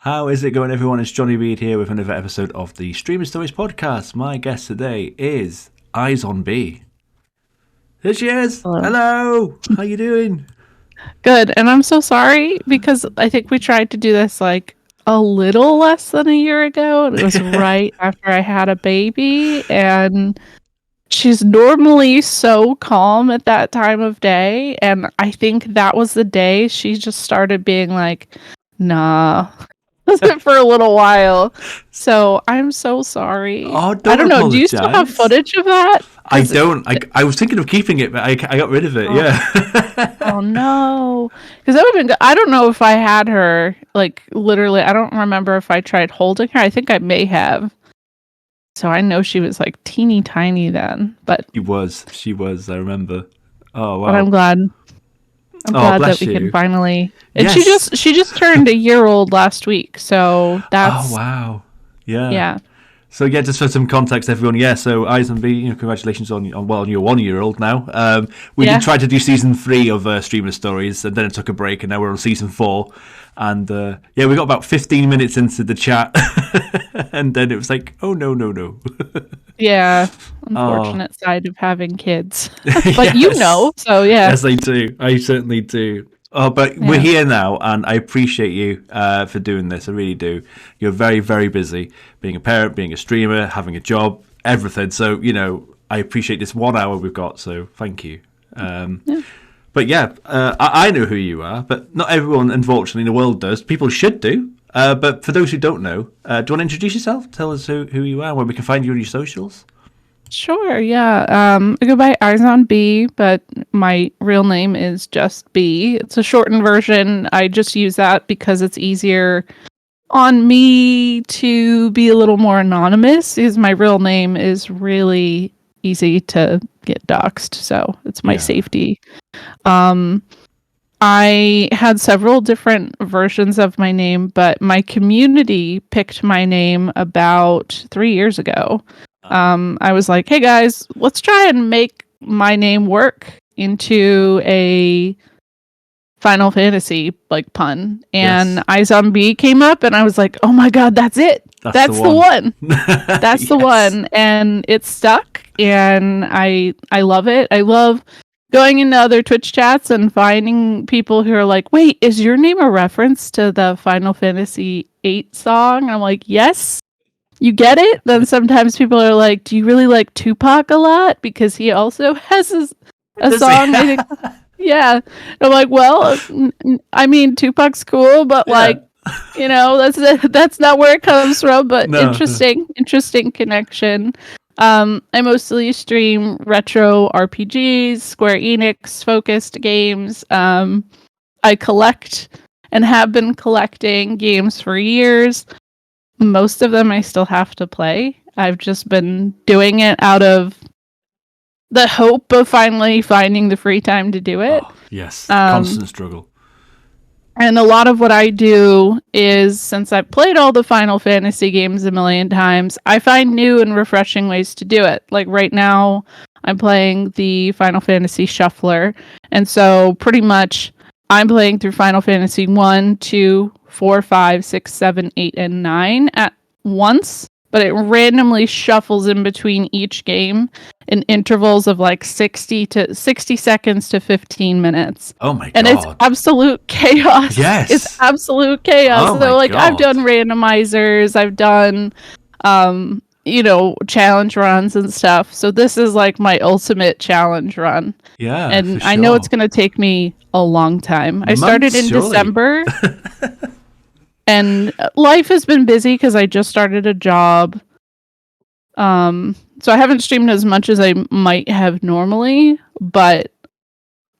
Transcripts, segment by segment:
How is it going, everyone? It's Johnny Reid here with another episode of the Streamer Stories podcast. My guest today is EyesOnBee. Here she is. Hello. Hello. How you doing? Good. And I'm so sorry because I think we tried to do this like a little less than a year ago. And it was right after I had a baby. And she's normally so calm at that time of day. And I think that was the day she just started being like, nah. For a little while. So I'm so sorry. Oh, I don't know. Do you still have apologise. footage of that? I don't. I was thinking of keeping it, but I got rid of it. Oh. Yeah. Oh no, because that would have been good. I don't know if I had her, like, literally, I don't remember if I tried holding her. I think I may have. So I know she was like teeny tiny then, but She was. I remember. Oh wow. but I'm glad bless that we you. can finally. And Yes. she just turned a year old last week, so that's Oh wow. Yeah. yeah. So yeah, just for some context, everyone. Yeah, so EyesOnBee, congratulations on your 1 year old now. We Yeah. did try to do season 3 of Streamer Stories, and then it took a break, and now we're on season 4. And we got about 15 minutes into the chat, and then it was like, oh no. Yeah, unfortunate side of having kids. But Yes. you know, so yeah. Yes, I do. I certainly do. Oh, but we're here now, and I appreciate you for doing this. I really do. You're very, very busy, being a parent, being a streamer, having a job, everything. So, I appreciate this 1 hour we've got, so thank you. But yeah, I know who you are, but not everyone, unfortunately, in the world does. People should do. But for those who don't know, do you want to introduce yourself? Tell us who you are, where we can find you on your socials. Sure, yeah. I go by EyesOnBee, but my real name is just B. It's a shortened version. I just use that because it's easier on me to be a little more anonymous, because my real name is really easy to get doxxed, so it's my safety. I had several different versions of my name, but my community picked my name about 3 years ago. I was like, hey guys, let's try and make my name work into a Final Fantasy like pun. And EyesOnBee came up, and I was like, oh my god, that's it. That's the one. That's the one. And it stuck, and I love it. I love going into other Twitch chats and finding people who are like, wait, is your name a reference to the Final Fantasy VIII song? And I'm like, yes. You get it? Then sometimes people are like, do you really like Tupac a lot? Because he also has a song. I think, yeah. And I'm like, well, I mean, Tupac's cool, but that's not where it comes from. But No. interesting connection. I mostly stream retro RPGs, Square Enix focused games. I collect and have been collecting games for years. Most of them I still have to play. I've just been doing it out of the hope of finally finding the free time to do it. Oh, yes, constant struggle. And a lot of what I do is, since I've played all the Final Fantasy games a million times, I find new and refreshing ways to do it. Like right now, I'm playing the Final Fantasy Shuffler. And so pretty much I'm playing through Final Fantasy 1, 2, 4, 5, 6, 7, 8, and 9 at once, but it randomly shuffles in between each game in intervals of like 60 seconds to 15 minutes. Oh my god. And it's absolute chaos. Yes. It's absolute chaos. Oh So my God. I've done randomizers, I've done challenge runs and stuff. So this is like my ultimate challenge run. Yeah. And for I know sure. it's going to take me a long time. I started in surely. December. And life has been busy because I just started a job. So I haven't streamed as much as I might have normally, but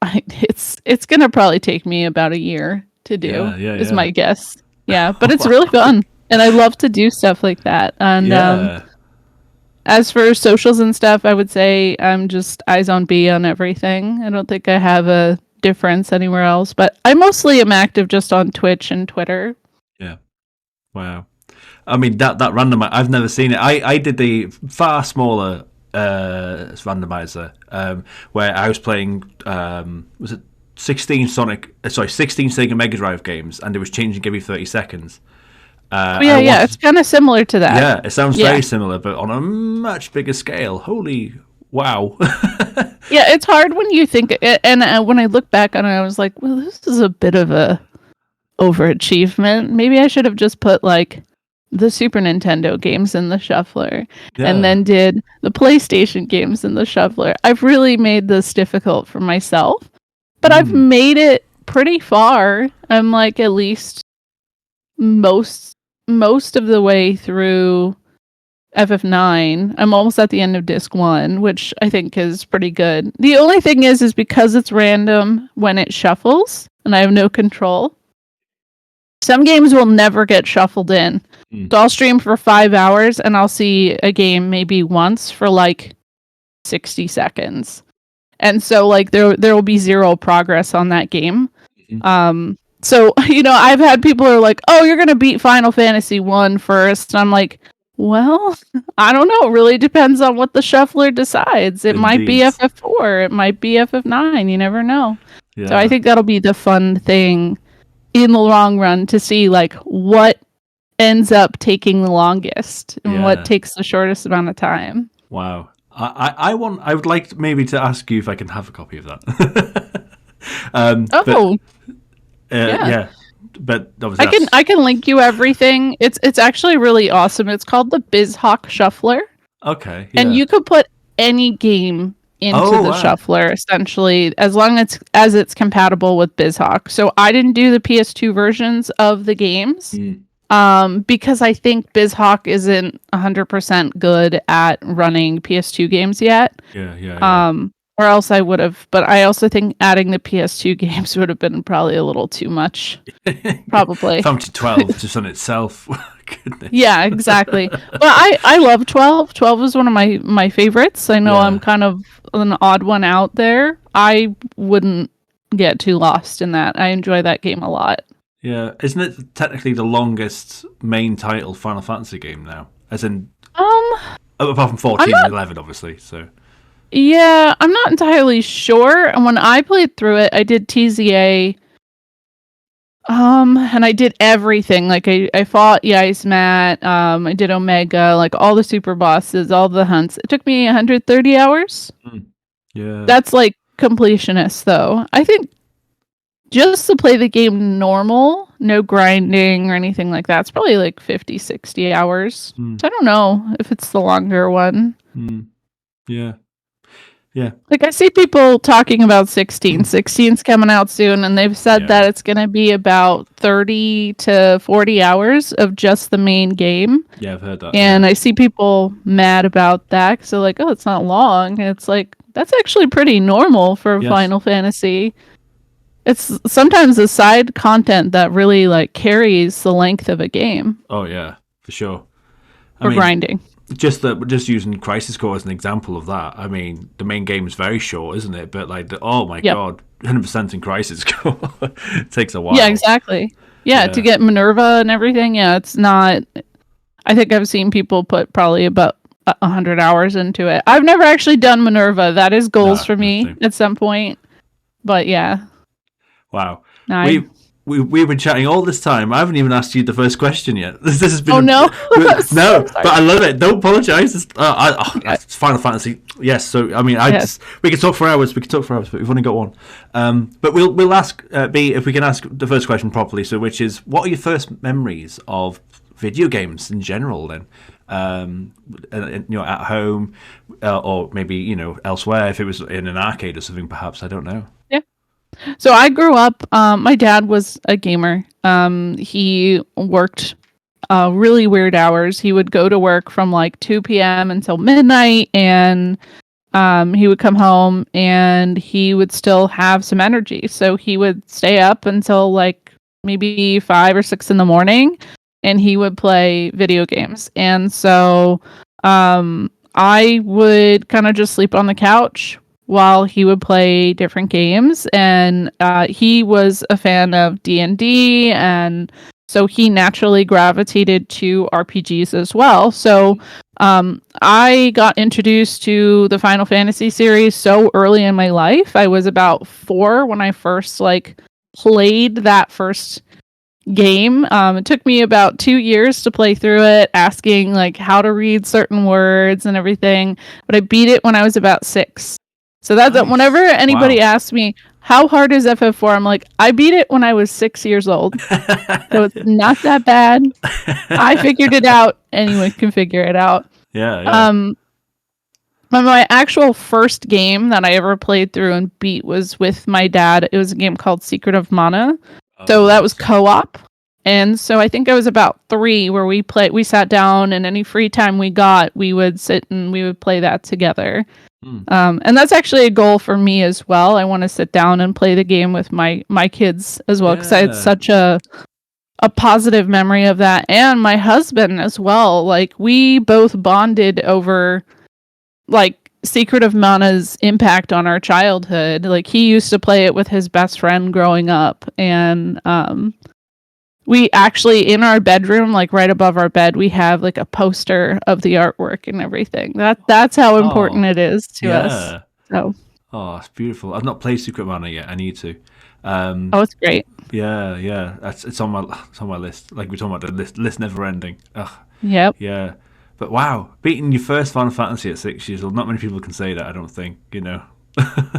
it's going to probably take me about a year to do, is my guess. Yeah, but it's really fun. And I love to do stuff like that. And as for socials and stuff, I would say I'm just EyesOnBee on everything. I don't think I have a difference anywhere else, but I mostly am active just on Twitch and Twitter. Yeah. Wow. I mean, that randomizer, I've never seen it. I did the far smaller randomizer where I was playing, was it 16 Sega Mega Drive games, and it was changing every 30 seconds. Yeah, it's kind of similar to that. Yeah, it sounds very similar, but on a much bigger scale. Holy wow. Yeah, it's hard when you think it, and when I look back on it, I was like, well, this is a bit of a overachievement. Maybe I should have just put like the Super Nintendo games in the shuffler and then did the PlayStation games in the shuffler. I've really made this difficult for myself, but I've made it pretty far. I'm like at least most of the way through FF9. I'm almost at the end of disc 1, which I think is pretty good. The only thing is because it's random when it shuffles and I have no control. Some games will never get shuffled in. So I'll stream for 5 hours and I'll see a game maybe once for like 60 seconds. And so like there will be zero progress on that game. So, I've had people who are like, "Oh, you're going to beat Final Fantasy 1 first." And I'm like, "Well, I don't know. It really depends on what the shuffler decides. It might be FF4, it might be FF9, you never know." Yeah. So I think that'll be the fun thing in the long run to see like what ends up taking the longest and what takes the shortest amount of time. Wow. I would like maybe to ask you if I can have a copy of that. Yeah, but obviously I can link you everything. It's actually really awesome. It's called the BizHawk Shuffler. Okay, yeah. And you could put any game into the shuffler essentially, as long as it's compatible with BizHawk. So I didn't do the PS2 versions of the games. Because I think BizHawk isn't 100% good at running PS2 games yet. Yeah. Or else I would have. But I also think adding the PS2 games would have been probably a little too much. Probably. From to 12 just on itself. Goodness. Yeah, exactly. But I love 12. 12 is one of my favorites. I know I'm kind of an odd one out there. I wouldn't get too lost in that. I enjoy that game a lot. Yeah, isn't it technically the longest main title Final Fantasy game now? As in, apart from 14 and 11, obviously. So, yeah, I'm not entirely sure. And when I played through it, I did TZA, and I did everything. Like I fought Mat, I did Omega, like all the super bosses, all the hunts. It took me 130 hours. Yeah, that's like completionist, though. I think. Just to play the game normal, no grinding or anything like that, it's probably like 50, 60 hours. So I don't know if it's the longer one. Yeah. Like I see people talking about 16. 16's coming out soon, and they've said that it's going to be about 30 to 40 hours of just the main game. Yeah, I've heard that. And I see people mad about that. So like, oh, it's not long. And it's like, that's actually pretty normal for Final Fantasy. It's sometimes the side content that really like carries the length of a game. Oh yeah, for sure. I mean, grinding. Just using Crisis Core as an example of that. I mean, the main game is very short, isn't it? But like, god, 100% in Crisis Core it takes a while. Yeah, exactly. Yeah, to get Minerva and everything. Yeah, it's not. I think I've seen people put probably about 100 hours into it. I've never actually done Minerva. That is goals for me at some point. But yeah. Wow. We've been chatting all this time. I haven't even asked you the first question yet. This has been no, but I love it. Don't apologize. It's Final Fantasy. Yes. So I mean, we could talk for hours. But we've only got one. But we'll ask B if we can ask the first question properly. So, which is, what are your first memories of video games in general? Then, at home, or maybe elsewhere. If it was in an arcade or something, perhaps, I don't know. Yeah. So I grew up, my dad was a gamer. He worked really weird hours. He would go to work from like 2 p.m. until midnight, and he would come home and he would still have some energy. So he would stay up until like maybe 5 or 6 in the morning, and he would play video games. And so I would kind of just sleep on the couch while he would play different games. And he was a fan of D&D, and so he naturally gravitated to RPGs as well. So I got introduced to the Final Fantasy series so early in my life. I was about 4 when I first played that first game. It took me about 2 years to play through it, asking like how to read certain words and everything. But I beat it when I was about 6. So that's Nice. whenever anybody Wow. asks me how hard is FF4, I'm like, I beat it when I was 6 years old. So it's not that bad. I figured it out. Anyone can figure it out. Yeah. My actual first game that I ever played through and beat was with my dad. It was a game called Secret of Mana. So that was co-op. And so I think I was about 3 where we sat down, and any free time we got, we would sit and we would play that together. And that's actually a goal for me as well. I want to sit down and play the game with my kids as well, because I had such a positive memory of that. And my husband as well. Like, we both bonded over like Secret of Mana's impact on our childhood. Like, he used to play it with his best friend growing up, and we actually, in our bedroom, like right above our bed, we have like a poster of the artwork and everything. That's how important it is to us. So it's beautiful. I've not played Secret Mana yet. I need to. It's great. Yeah. It's on my list. Like we're talking about, the list never ending. Yep. Yeah. But wow, beating your first Final Fantasy at 6 years old, not many people can say that, I don't think,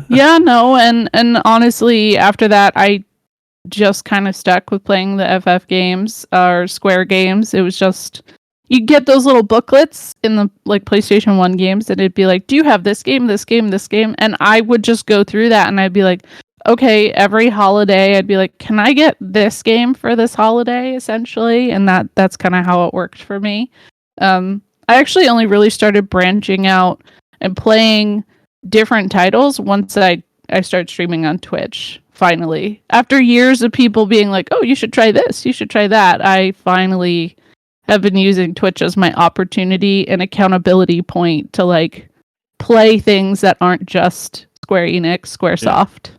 Yeah, no, and honestly, after that, I just kind of stuck with playing the FF games or Square games. It was just, you get those little booklets in the like PlayStation 1 games, and it'd be like, do you have this game, this game, this game? And I would just go through that, and I'd be like, okay, every holiday, I'd be like, can I get this game for this holiday, essentially? And that's kind of how it worked for me. I actually only really started branching out and playing different titles once I started streaming on Twitch, finally. After years of people being like, oh, you should try this, you should try that, I finally have been using Twitch as my opportunity and accountability point to like play things that aren't just Square Enix, Squaresoft.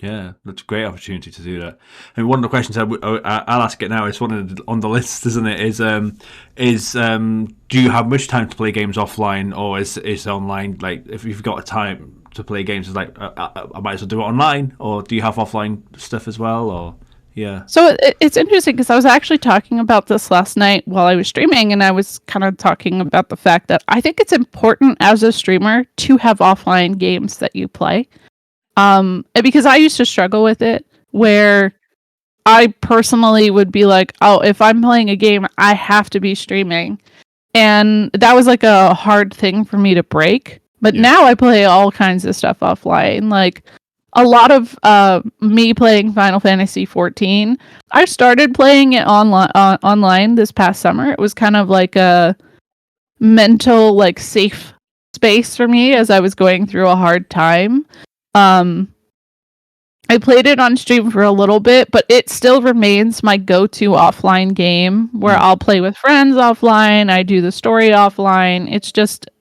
Yeah, that's a great opportunity to do that. And one of the questions I'll ask it now, it's one on the list, isn't it? Is do you have much time to play games offline, or is online, like if you've got time to play games, it's like I might as well do it online, or do you have offline stuff as well, or yeah? So it's interesting because I was actually talking about this last night while I was streaming, and I was kind of talking about the fact that I think it's important as a streamer to have offline games that you play. Because I used to struggle with it, where I personally would be like, oh, if I'm playing a game, I have to be streaming. And that was like a hard thing for me to break. But now I play all kinds of stuff offline. Like a lot of me playing Final Fantasy 14, I started playing it online this past summer. It was kind of like a mental, like, safe space for me as I was going through a hard time. I played it on stream for a little bit, but it still remains my go-to offline game where I'll play with friends offline. I do the story offline.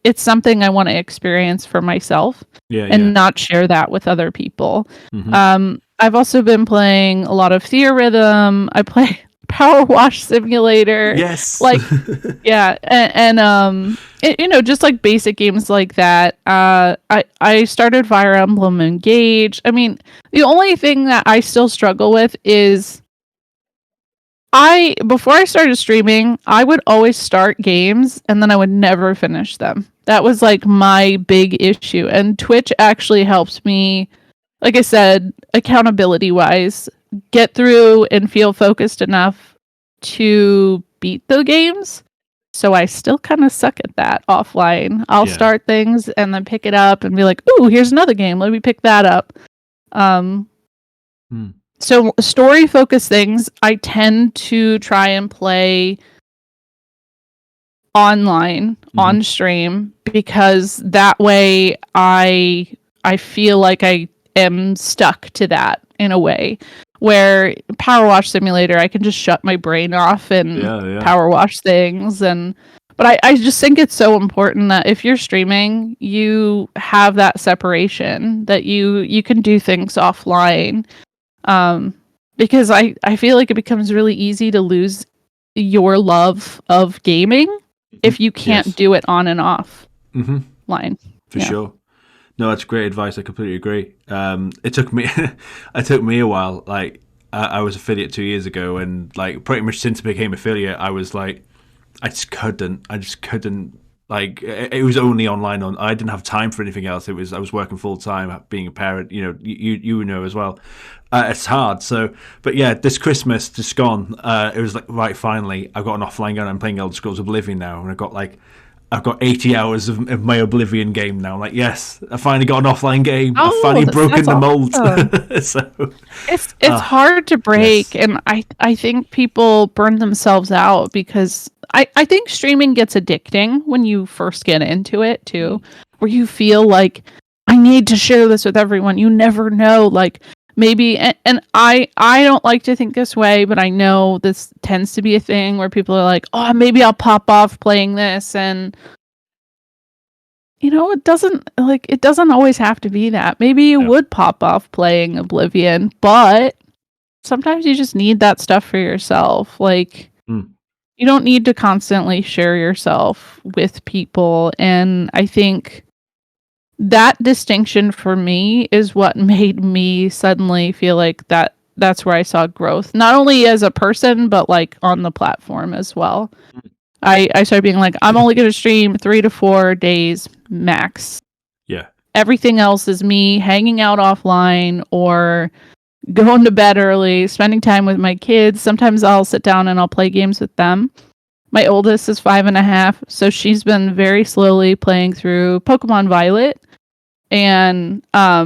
It's something I want to experience for myself and not share that with other people. I've also been playing a lot of Theorhythm. I play Power Wash Simulator. Yes. Like, yeah. And just like basic games like that. I started Fire Emblem Engage. I mean, the only thing that I still struggle with is before I started streaming, I would always start games and then I would never finish them. That was like my big issue. And Twitch actually helps me, like I said, accountability wise, get through and feel focused enough to beat the games. So I still kind of suck at that offline. I'll start things and then pick it up and be like, ooh, here's another game. Let me pick that up. So story focused things, I tend to try and play online on stream, because that way I feel like I am stuck to that in a way. Where Power Wash Simulator, I can just shut my brain off and power wash things. But I just think it's so important that if you're streaming, you have that separation, that you can do things offline. Because I feel like it becomes really easy to lose your love of gaming if you can't do it on and off line. For sure. No, that's great advice. I completely agree. It took me a while. Like, I was affiliate 2 years ago, and like pretty much since I became affiliate, I was like, I just couldn't. Like it was only online. I didn't have time for anything else. I was working full time, being a parent. You know, you know as well. It's hard. So, but yeah, this Christmas just gone. It was like right. Finally, I've got an offline game. I'm playing Elder Scrolls Oblivion now, and I've got 80 hours of my Oblivion game now. I'm like, yes, I finally got an offline game. I've finally broken the mold. So it's hard to break, yes. And I think people burn themselves out because I think streaming gets addicting when you first get into it too, where you feel like I need to share this with everyone. You never know, like maybe, and I don't like to think this way, but I know this tends to be a thing where people are like, oh, maybe I'll pop off playing this, and you know, it doesn't always have to be that. Maybe you would pop off playing Oblivion, but sometimes you just need that stuff for yourself. Like, you don't need to constantly share yourself with people. And I think that distinction for me is what made me suddenly feel like that's where I saw growth, not only as a person, but like on the platform as well. I started being like, I'm only going to stream 3 to 4 days max. Yeah. Everything else is me hanging out offline or going to bed early, spending time with my kids. Sometimes I'll sit down and I'll play games with them. My oldest is 5.5, so she's been very slowly playing through Pokemon Violet. And I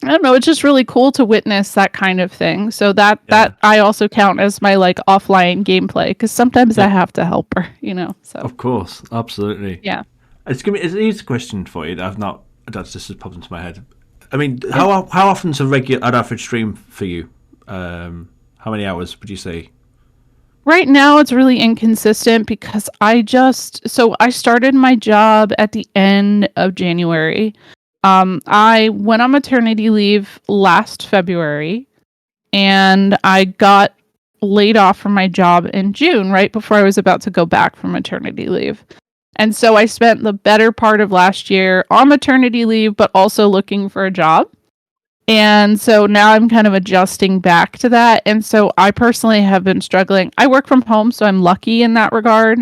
don't know, it's just really cool to witness that kind of thing. So that I also count as my like offline gameplay, because sometimes I have to help her, you know. So of course, absolutely. Yeah. It's an easy question for you. That's just popped into my head. I mean, how often's an average stream for you? How many hours would you say? Right now, it's really inconsistent because I started my job at the end of January. I went on maternity leave last February, and I got laid off from my job in June, right before I was about to go back from maternity leave. And so I spent the better part of last year on maternity leave, but also looking for a job. And so now I'm kind of adjusting back to that. And so I personally have been struggling. I work from home, so I'm lucky in that regard.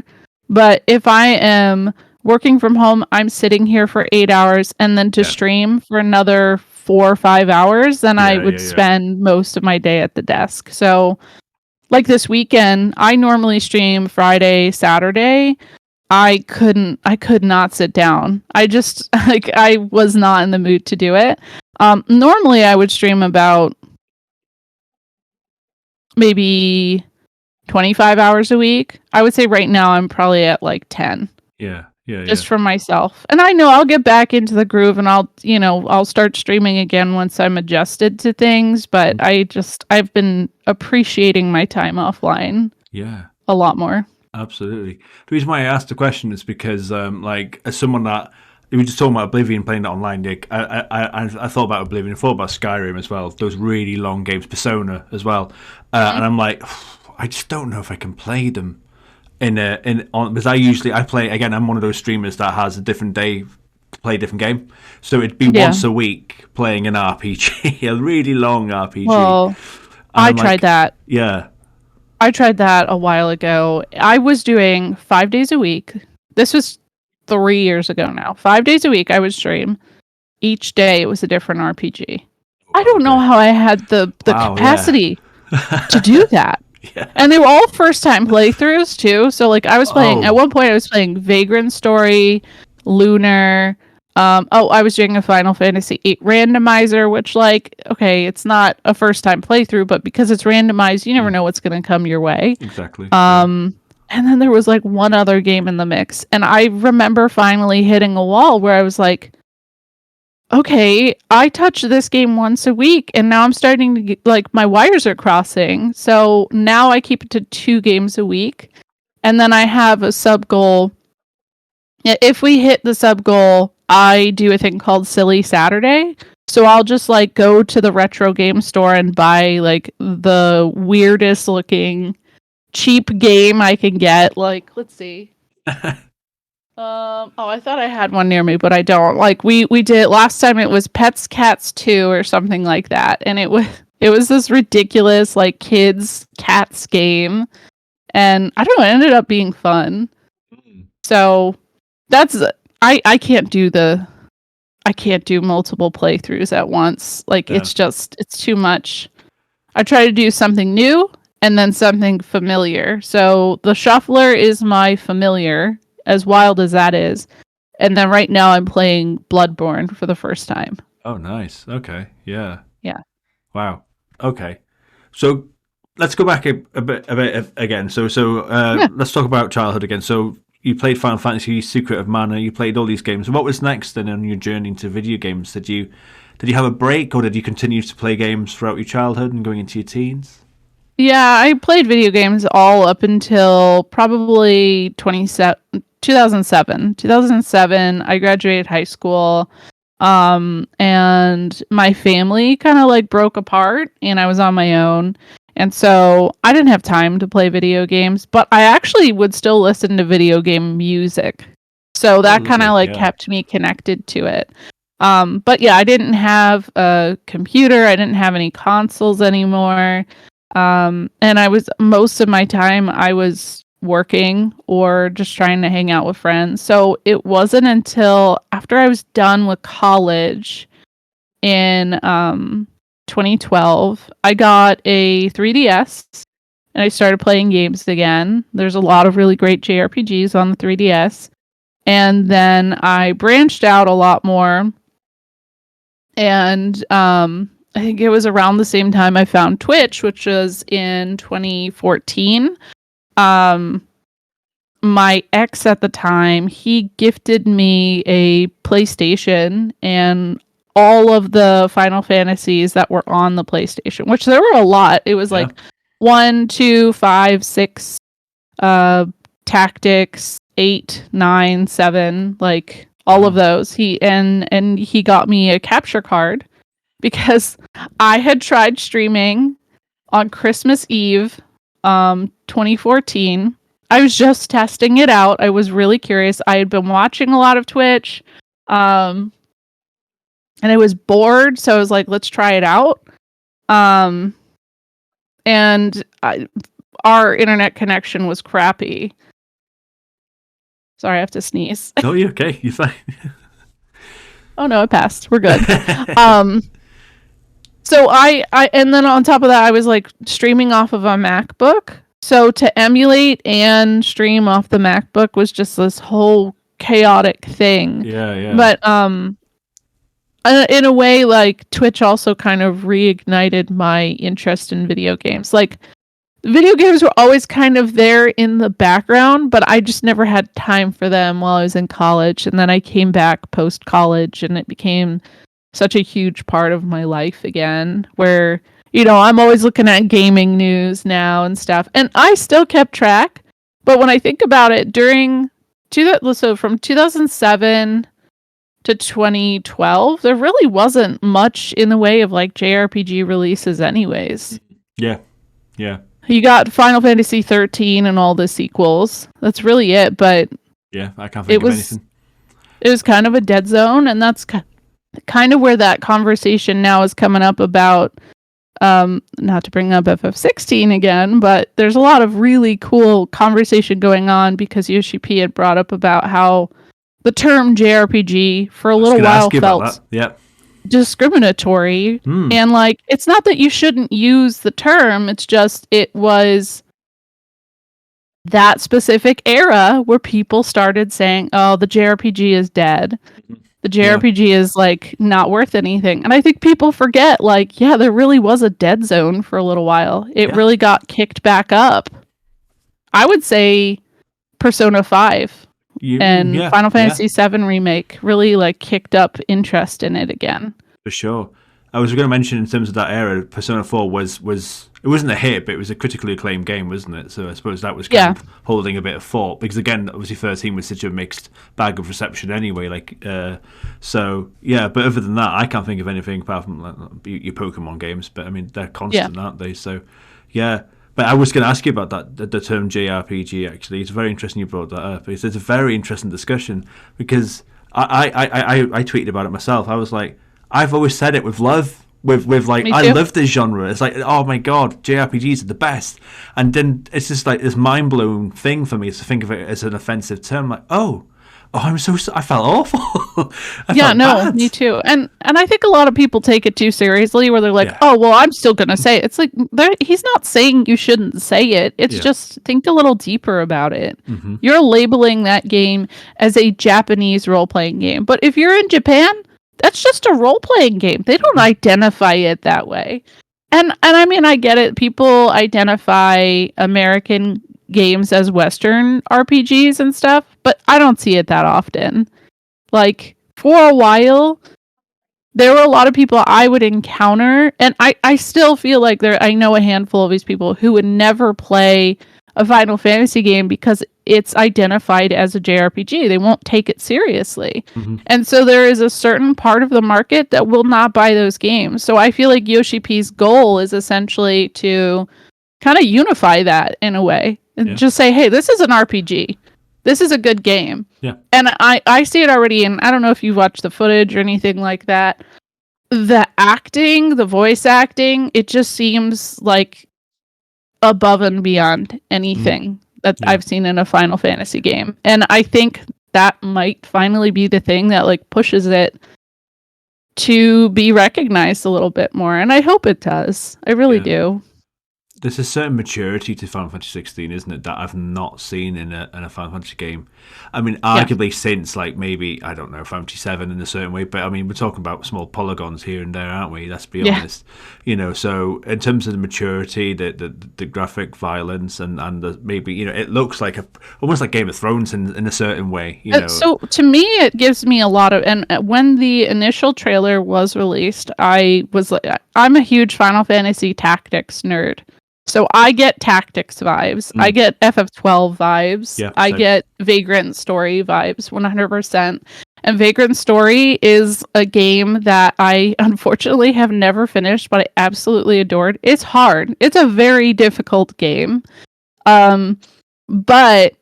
But if I am working from home, I'm sitting here for 8 hours, and then to stream for another 4 or 5 hours, then I would spend most of my day at the desk. So like this weekend, I normally stream Friday, Saturday. I could not sit down. I just I was not in the mood to do it. Normally I would stream about maybe 25 hours a week. I would say right now I'm probably at like 10. Yeah. Just for myself. And I know I'll get back into the groove, and I'll start streaming again once I'm adjusted to things, but I've been appreciating my time offline. Yeah. A lot more. Absolutely. The reason why I asked the question is because, as someone that we were just talking about Oblivion, playing that online, Nick, I thought about Oblivion, I thought about Skyrim as well. Those really long games, Persona as well, and I'm like, I just don't know if I can play them because I play again. I'm one of those streamers that has a different day to play a different game, so it'd be once a week playing an RPG, a really long RPG. Well, I tried that. Yeah. I tried that a while ago. I was doing 5 days a week. This was 3 years ago now. 5 days a week I would stream. Each day it was a different RPG. I don't know how I had the capacity to do that. Yeah. And they were all first time playthroughs too. So like I was playing at one point I was playing Vagrant Story, Lunar. I was doing a Final Fantasy VIII randomizer, which okay, it's not a first time playthrough, but because it's randomized, you never know what's going to come your way. Exactly. And then there was like one other game in the mix, and I remember finally hitting a wall where I was like, okay, I touch this game once a week, and now I'm starting to get, my wires are crossing. So now I keep it to 2 games a week, and then I have a sub goal. If we hit the sub goal, I do a thing called Silly Saturday. So I'll just go to the retro game store and buy the weirdest looking cheap game I can get. Let's see. I thought I had one near me, but I don't. We did last time. It was Pets Cats 2 or something like that, and it It was this ridiculous, like, kids cats game. And I don't know, it ended up being fun. So that's I can't do multiple playthroughs at once. Like it's too much. I try to do something new and then something familiar. So the Shuffler is my familiar, as wild as that is. And then right now I'm playing Bloodborne for the first time. Oh, nice. Okay. Yeah. Yeah. Wow. Okay. So let's go back a bit again. So let's talk about childhood again. So you played Final Fantasy, Secret of Mana. You played all these games. What was next then on your journey into video games? Did you have a break, or did you continue to play games throughout your childhood and going into your teens? Yeah, I played video games all up until probably 2007. 2007, I graduated high school. And my family kind of like broke apart and I was on my own. And so I didn't have time to play video games, but I actually would still listen to video game music. So that kind of kept me connected to it. But yeah, I didn't have a computer. I didn't have any consoles anymore. And most of my time I was working or just trying to hang out with friends. So it wasn't until after I was done with college in 2012, I got a 3DS and I started playing games again. There's a lot of really great JRPGs on the 3DS. And then I branched out a lot more. And I think it was around the same time I found Twitch, which was in 2014. My ex at the time, he gifted me a PlayStation and all of the Final Fantasies that were on the PlayStation, which there were a lot. It was like 1, 2, 5, 6, Tactics, 8, 9, 7, like all of those. He got me a capture card because I had tried streaming on Christmas Eve, 2014. I was just testing it out. I was really curious. I had been watching a lot of Twitch, and I was bored, so I was like, let's try it out. Our internet connection was crappy. Sorry, I have to sneeze. No, you're okay. You're fine. Oh no, it passed. We're good. So and then on top of that, I was like streaming off of a MacBook. So to emulate and stream off the MacBook was just this whole chaotic thing. Yeah. But in a way, like Twitch also kind of reignited my interest in video games. Like video games were always kind of there in the background, but I just never had time for them while I was in college. And then I came back post-college and it became such a huge part of my life again, where, you know, I'm always looking at gaming news now and stuff. And I still kept track. But when I think about it, from 2007 to 2012, there really wasn't much in the way of like JRPG releases anyways. Yeah. You got Final Fantasy 13 and all the sequels. That's really it. But yeah, I can't think of anything. It was kind of a dead zone. And that's kind of where that conversation now is coming up about, not to bring up FF16 again, but there's a lot of really cool conversation going on because Yoshi P had brought up about how the term JRPG for a little while felt discriminatory. And like, it's not that you shouldn't use the term, it's just it was that specific era where people started saying, oh, the JRPG is dead. The JRPG is like not worth anything. And I think people forget, like, yeah, there really was a dead zone for a little while. It really got kicked back up. I would say Persona 5 and Final Fantasy 7 remake really like kicked up interest in it again. For sure. I was going to mention in terms of that era, Persona 4 was it wasn't a hit, but it was a critically acclaimed game, wasn't it? So I suppose that was kind of holding a bit of fort because again, obviously 13 was such a mixed bag of reception anyway. So yeah, but other than that, I can't think of anything apart from like, your Pokemon games. But I mean, they're constant, aren't they? So yeah. But I was going to ask you about that, the term JRPG. Actually, it's very interesting you brought that up. It's a very interesting discussion because I tweeted about it myself. I was like, I've always said it with love. with like, Me I too. love this genre. It's like, oh my god, JRPGs are the best. And then it's just like this mind blowing thing for me to think of it as an offensive term. Like, I felt awful. I Yeah, felt no, bad. me too. And I think a lot of people take it too seriously, where they're like, Yeah. "Oh, well, I'm still gonna say it." It's like he's not saying you shouldn't say it. It's Yeah. just think a little deeper about it. Mm-hmm. You're labeling that game as a Japanese role playing game, but if you're in Japan, that's just a role playing game. They don't identify it that way. And I mean, I get it. People identify American games as Western RPGs and stuff, but I don't see it that often. Like, for a while, there were a lot of people I would encounter, and I still feel like I know a handful of these people who would never play a Final Fantasy game because it's identified as a JRPG. They won't take it seriously. Mm-hmm. And so there is a certain part of the market that will not buy those games. So I feel like Yoshi P's goal is essentially to kind of unify that in a way and just say, hey, this is an RPG. This is a good game. Yeah. And I see it already, and I don't know if you've watched the footage or anything like that. The acting, the voice acting, it just seems like above and beyond anything that I've seen in a Final Fantasy game. And I think that might finally be the thing that like pushes it to be recognized a little bit more. And I hope it does. I really do. There's a certain maturity to Final Fantasy 16, isn't it, that I've not seen in a Final Fantasy game. I mean, arguably since, like, maybe, I don't know, Final Fantasy 7 in a certain way, but I mean, we're talking about small polygons here and there, aren't we? Let's be honest. You know, so in terms of the maturity, the graphic violence, and the maybe, you know, it looks like almost like Game of Thrones in a certain way, you know. So to me, it gives me a lot of, and when the initial trailer was released, I was like, I'm a huge Final Fantasy Tactics nerd. So I get Tactics vibes. I get FF12 vibes. Yeah, I get Vagrant Story vibes 100%. And Vagrant Story is a game that I unfortunately have never finished, but I absolutely adored. It's hard. It's a very difficult game. But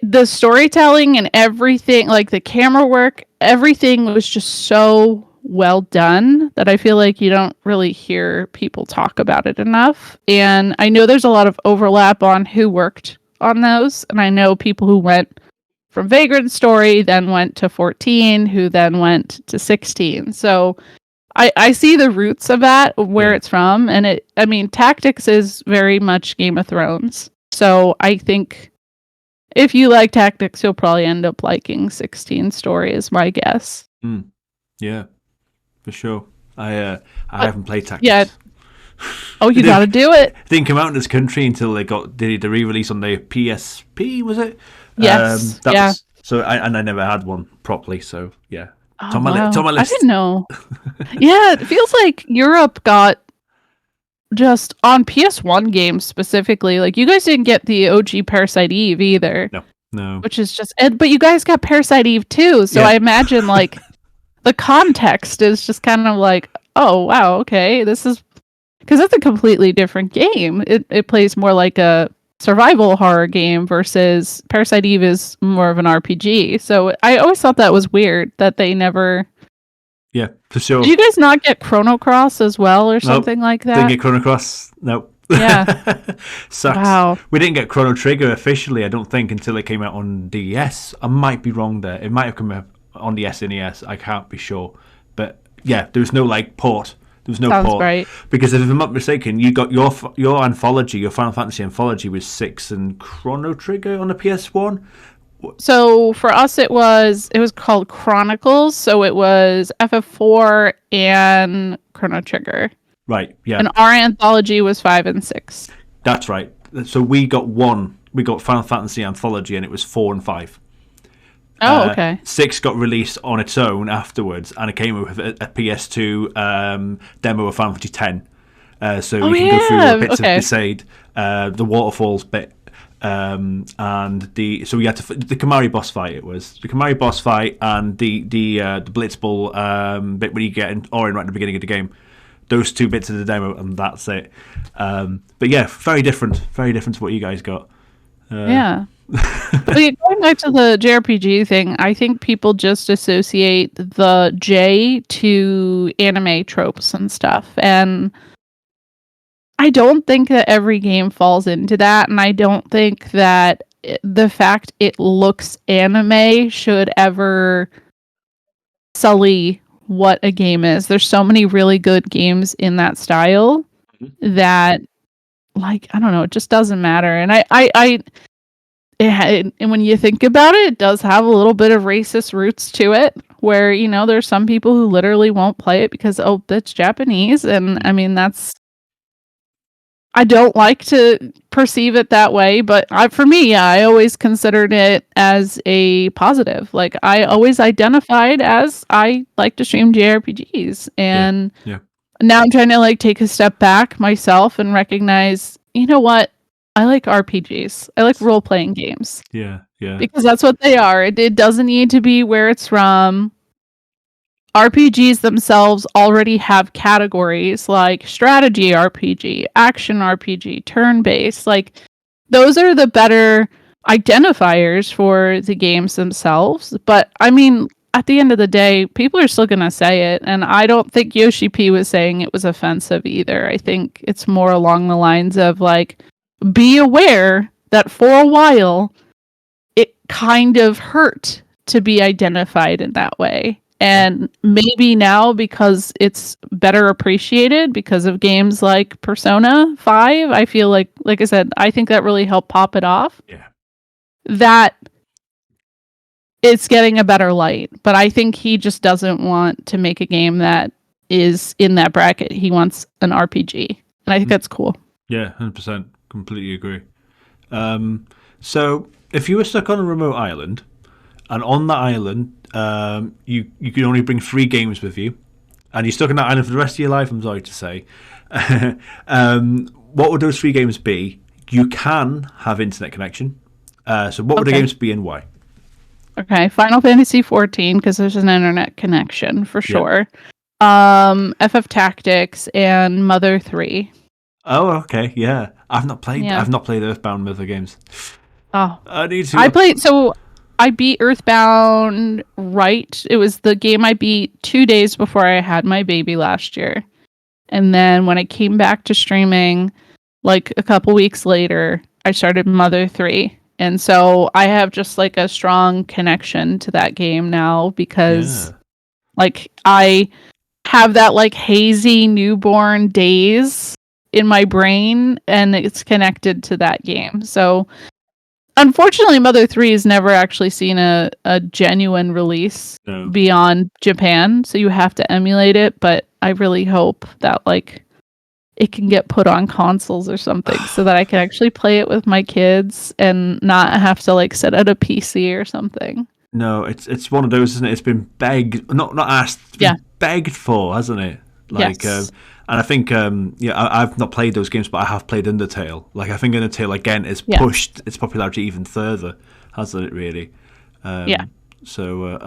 the storytelling and everything, like the camera work, everything was just so well done that I feel like you don't really hear people talk about it enough. And I know there's a lot of overlap on who worked on those. And I know people who went from Vagrant Story, then went to 14, who then went to 16. So I see the roots of that, where it's from. And Tactics is very much Game of Thrones. So I think if you like Tactics, you'll probably end up liking 16 Story, is my guess. Yeah. For sure. I haven't played Tactics. Yeah. Oh, you gotta do it. It didn't come out in this country until they got the re-release on the PSP, was it? Yes. I never had one properly, so yeah. Oh, It's on my list. I didn't know. Yeah, it feels like Europe got just on PS1 games specifically. Like, you guys didn't get the OG Parasite Eve either. No. Which is just, but you guys got Parasite Eve too. So I imagine like the context is just kind of like, oh wow, okay, this is, because it's a completely different game. It plays more like a survival horror game versus Parasite Eve is more of an RPG. So I always thought that was weird that they never. Yeah, for sure. Did you guys not get Chrono Cross as well or something like that? Didn't get Chrono Cross. Nope. Yeah. Sucks. Wow. We didn't get Chrono Trigger officially, I don't think, until it came out on DS. I might be wrong there. It might have come out on the SNES. I can't be sure. But yeah, there was no like port. There was no Sounds port. right. Because if I'm not mistaken, you got your anthology, your Final Fantasy anthology was 6 and Chrono Trigger on the PS1. So for us, it was called Chronicles. So it was FF4 and Chrono Trigger. Right. Yeah. And our anthology was 5 and 6. That's right. So we got one. We got Final Fantasy anthology, and it was 4 and 5. Oh, okay. 6 got released on its own afterwards, and it came with a PS2 demo of Final Fantasy 10. So you can go through the bits of Besaid, the waterfalls bit, and so we had the Kamari boss fight. It was the Kamari boss fight and the Blitzball bit where you get Orin right at the beginning of the game. Those two bits of the demo, and that's it. But yeah, very different to what you guys got. Yeah. But yeah, going back to the JRPG thing, I think people just associate the J to anime tropes and stuff. And I don't think that every game falls into that. And I don't think that the fact it looks anime should ever sully what a game is. There's so many really good games in that style that, like, I don't know, it just doesn't matter. And and when you think about it, it does have a little bit of racist roots to it, where, you know, there's some people who literally won't play it because, oh, that's Japanese. And I mean, I don't like to perceive it that way, but for me, yeah, I always considered it as a positive. Like, I always identified as I like to stream JRPGs. And now I'm trying to, like, take a step back myself and recognize, you know what? I like RPGs. I like role-playing games. Yeah. Because that's what they are. It doesn't need to be where it's from. RPGs themselves already have categories like strategy RPG, action RPG, turn-based. Like, those are the better identifiers for the games themselves. But, I mean, at the end of the day, people are still going to say it. And I don't think Yoshi P was saying it was offensive either. I think it's more along the lines of, like, be aware that for a while, it kind of hurt to be identified in that way. And maybe now, because it's better appreciated because of games like Persona 5, I feel like I said, I think that really helped pop it off. Yeah. That it's getting a better light. But I think he just doesn't want to make a game that is in that bracket. He wants an RPG. And I think that's cool. Yeah, 100%. Completely agree. So if you were stuck on a remote island, and on that island, you can only bring 3 games with you, and you're stuck on that island for the rest of your life, I'm sorry to say, what would those 3 games be? You can have internet connection. So what would the games be and why? Okay, Final Fantasy 14, because there's an internet connection for sure. FF Tactics and Mother 3. Oh, okay, yeah. I've not played Earthbound Mother games. Oh, I need to. I beat Earthbound, right? It was the game I beat 2 days before I had my baby last year. And then when I came back to streaming, like a couple weeks later, I started Mother 3. And so I have just like a strong connection to that game now because like I have that like hazy newborn days in my brain, and it's connected to that game. So unfortunately, Mother 3 has never actually seen a genuine release beyond Japan, so you have to emulate it, but I really hope that like it can get put on consoles or something so that I can actually play it with my kids and not have to like sit at a PC or something. No, it's one of those, isn't it? It's been begged, not asked, begged for, hasn't it? Like, yes. And I think, I've not played those games, but I have played Undertale. Like, I think Undertale, again, has pushed its popularity even further, hasn't it, really? So,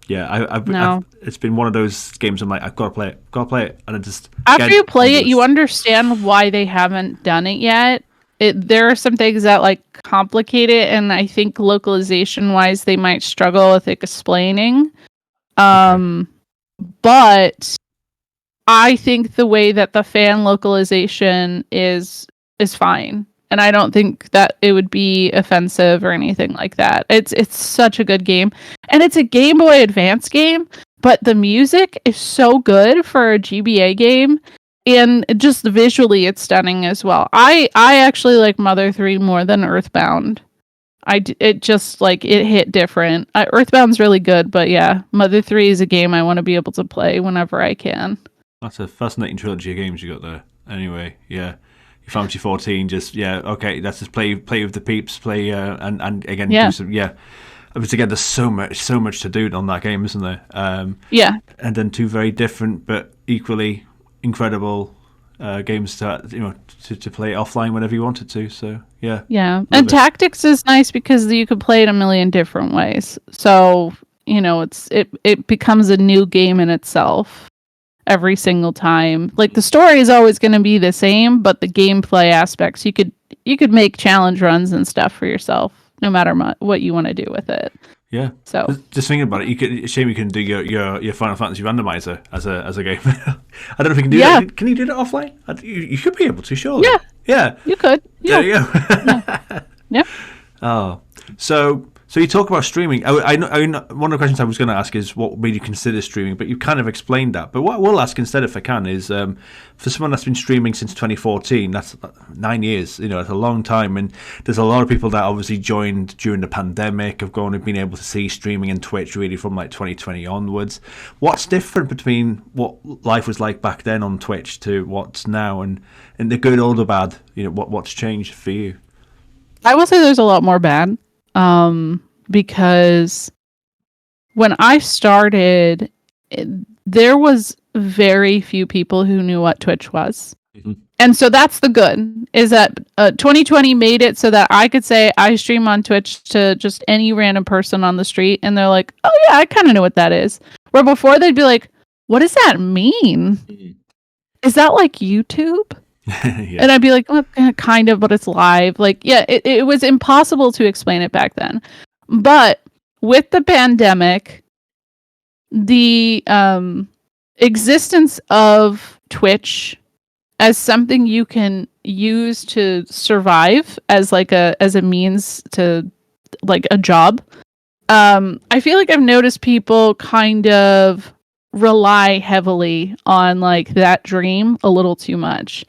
it's been one of those games I'm like, I've got to play it. And I just... After you play it, you understand why they haven't done it yet. There are some things that, like, complicate it, and I think localization-wise, they might struggle with explaining. But... I think the way that the fan localization is fine, and I don't think that it would be offensive or anything like that. It's such a good game, and it's a Game Boy Advance game, but the music is so good for a GBA game, and just visually it's stunning as well. I actually like Mother 3 more than Earthbound. It just like it hit different. Earthbound's really good, but yeah, Mother 3 is a game I want to be able to play whenever I can. That's a fascinating trilogy of games you got there. Anyway, yeah. Final Fantasy 14, just, okay, let's just play with the peeps, and again, do some, But again, there's so much to do on that game, isn't there? And then 2 very different but equally incredible games to play offline whenever you wanted to. So, yeah. Yeah, and Tactics is nice because you can play it a million different ways. So, it becomes a new game in itself every single time. Like, the story is always going to be the same, but the gameplay aspects, you could make challenge runs and stuff for yourself. no matter what you want to do with it. Yeah. So just thinking about it, you can do your Final Fantasy randomizer as a game. I don't know if you can do that. Can you do that offline? You should be able to, surely. Yeah. You could. Yeah. There you go. Yeah. Oh, so you talk about streaming. I know one of the questions I was going to ask is what made you consider streaming, but you kind of explained that. But what we'll ask instead, if I can, is for someone that's been streaming since 2014, that's 9 years. It's a long time, and there's a lot of people that obviously joined during the pandemic, have been able to see streaming and Twitch really from like 2020 onwards. What's different between what life was like back then on Twitch to what's now, and the good or the bad? What's changed for you? I will say there's a lot more bad. Because when I started, there was very few people who knew what Twitch was. Mm-hmm. And so that's the good, is that 2020 made it so that I could say I stream on Twitch to just any random person on the street, and they're like, oh yeah, I kind of know what that is. Where before they'd be like, what does that mean? Mm-hmm. Is that like YouTube? Yeah. And I'd be like, oh, kind of, but it's live. Like, yeah, it was impossible to explain it back then. But with the pandemic, the existence of Twitch as something you can use to survive as a means to like a job, I feel like I've noticed people kind of rely heavily on like that dream a little too much.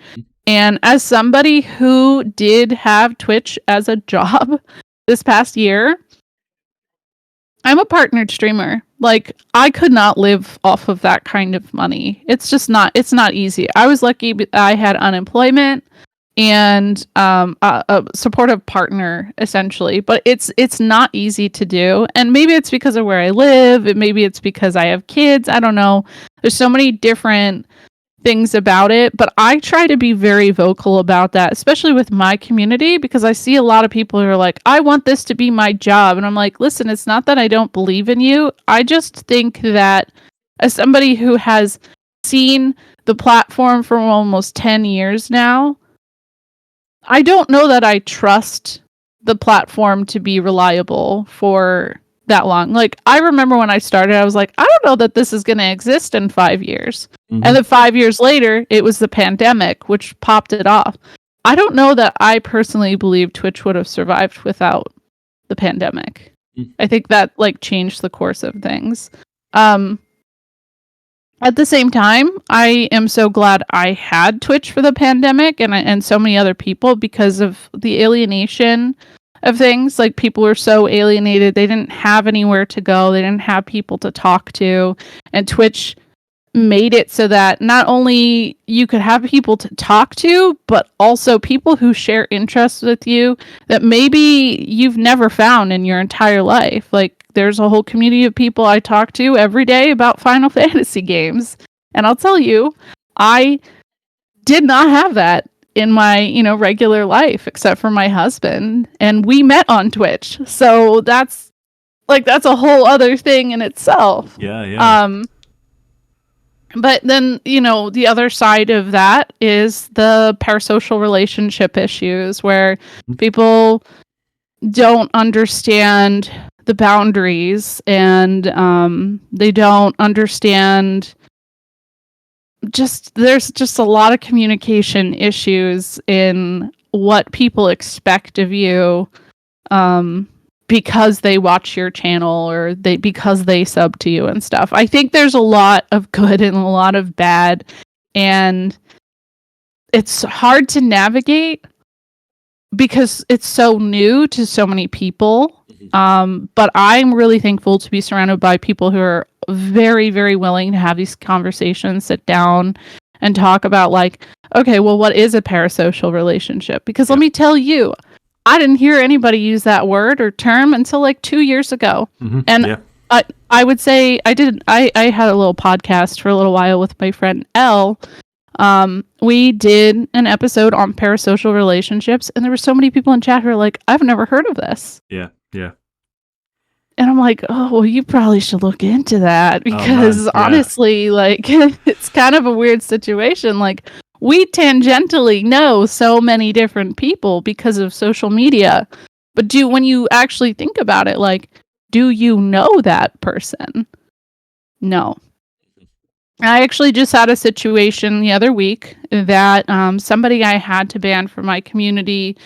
And as somebody who did have Twitch as a job this past year, I'm a partnered streamer. Like, I could not live off of that kind of money. It's not easy. I was lucky I had unemployment and a supportive partner, essentially. But it's not easy to do. And maybe it's because of where I live. Maybe it's because I have kids. I don't know. There's so many different things about it, but I try to be very vocal about that, especially with my community, because I see a lot of people who are like, I want this to be my job. And I'm like, listen, it's not that I don't believe in you. I just think that as somebody who has seen the platform for almost 10 years now, I don't know that I trust the platform to be reliable for that long. Like, I remember when I started, I was like, I don't know that this is going to exist in 5 years. Mm-hmm. And then 5 years later, it was the pandemic, which popped it off. I don't know that I personally believe Twitch would have survived without the pandemic. Mm-hmm. I think that like changed the course of things. At the same time, I am so glad I had Twitch for the pandemic and so many other people, because of the alienation of things. Like, people were so alienated, they didn't have anywhere to go, they didn't have people to talk to, and Twitch made it so that not only you could have people to talk to, but also people who share interests with you that maybe you've never found in your entire life. Like, there's a whole community of people I talk to every day about Final Fantasy games, and I'll tell you, I did not have that in my, regular life, except for my husband, and we met on Twitch. So that's a whole other thing in itself. Yeah. But then, the other side of that is the parasocial relationship issues, where people don't understand the boundaries, and they don't understand there's just a lot of communication issues in what people expect of you, because they watch your channel or because they sub to you and stuff. I think there's a lot of good and a lot of bad, and it's hard to navigate because it's so new to so many people. But I'm really thankful to be surrounded by people who are very, very willing to have these conversations, sit down and talk about like, okay, well, what is a parasocial relationship? Because let me tell you, I didn't hear anybody use that word or term until like 2 years ago. Mm-hmm. And I would say I had a little podcast for a little while with my friend Elle. We did an episode on parasocial relationships, and there were so many people in chat who were like, I've never heard of this. Yeah. And I'm like, oh, well, you probably should look into that, because honestly, like, it's kind of a weird situation. Like, we tangentially know so many different people because of social media. But when you actually think about it, like, do you know that person? No. I actually just had a situation the other week that somebody I had to ban from my community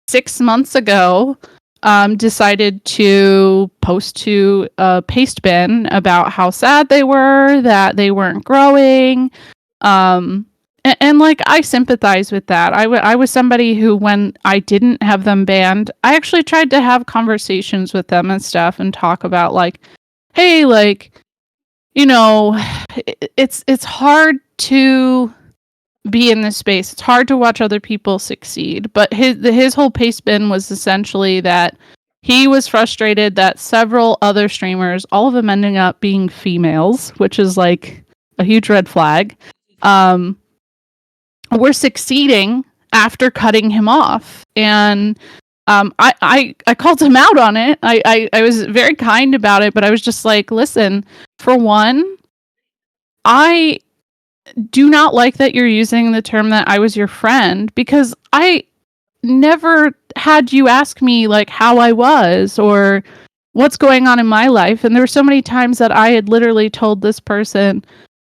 6 months ago decided to post to a paste bin about how sad they were, that they weren't growing. And like, I sympathize with that. I was somebody who, when I didn't have them banned, I actually tried to have conversations with them and stuff and talk about, like, hey, like, you know, it's hard to be in this space. It's hard to watch other people succeed. But his whole paste bin was essentially that he was frustrated that several other streamers, all of them ending up being females, which is like a huge red flag, were succeeding after cutting him off. And I called him out on it. I was very kind about it, but I was just like, listen, for one, I do not like that you're using the term that I was your friend, because I never had you ask me, like, how I was or what's going on in my life. And there were so many times that I had literally told this person,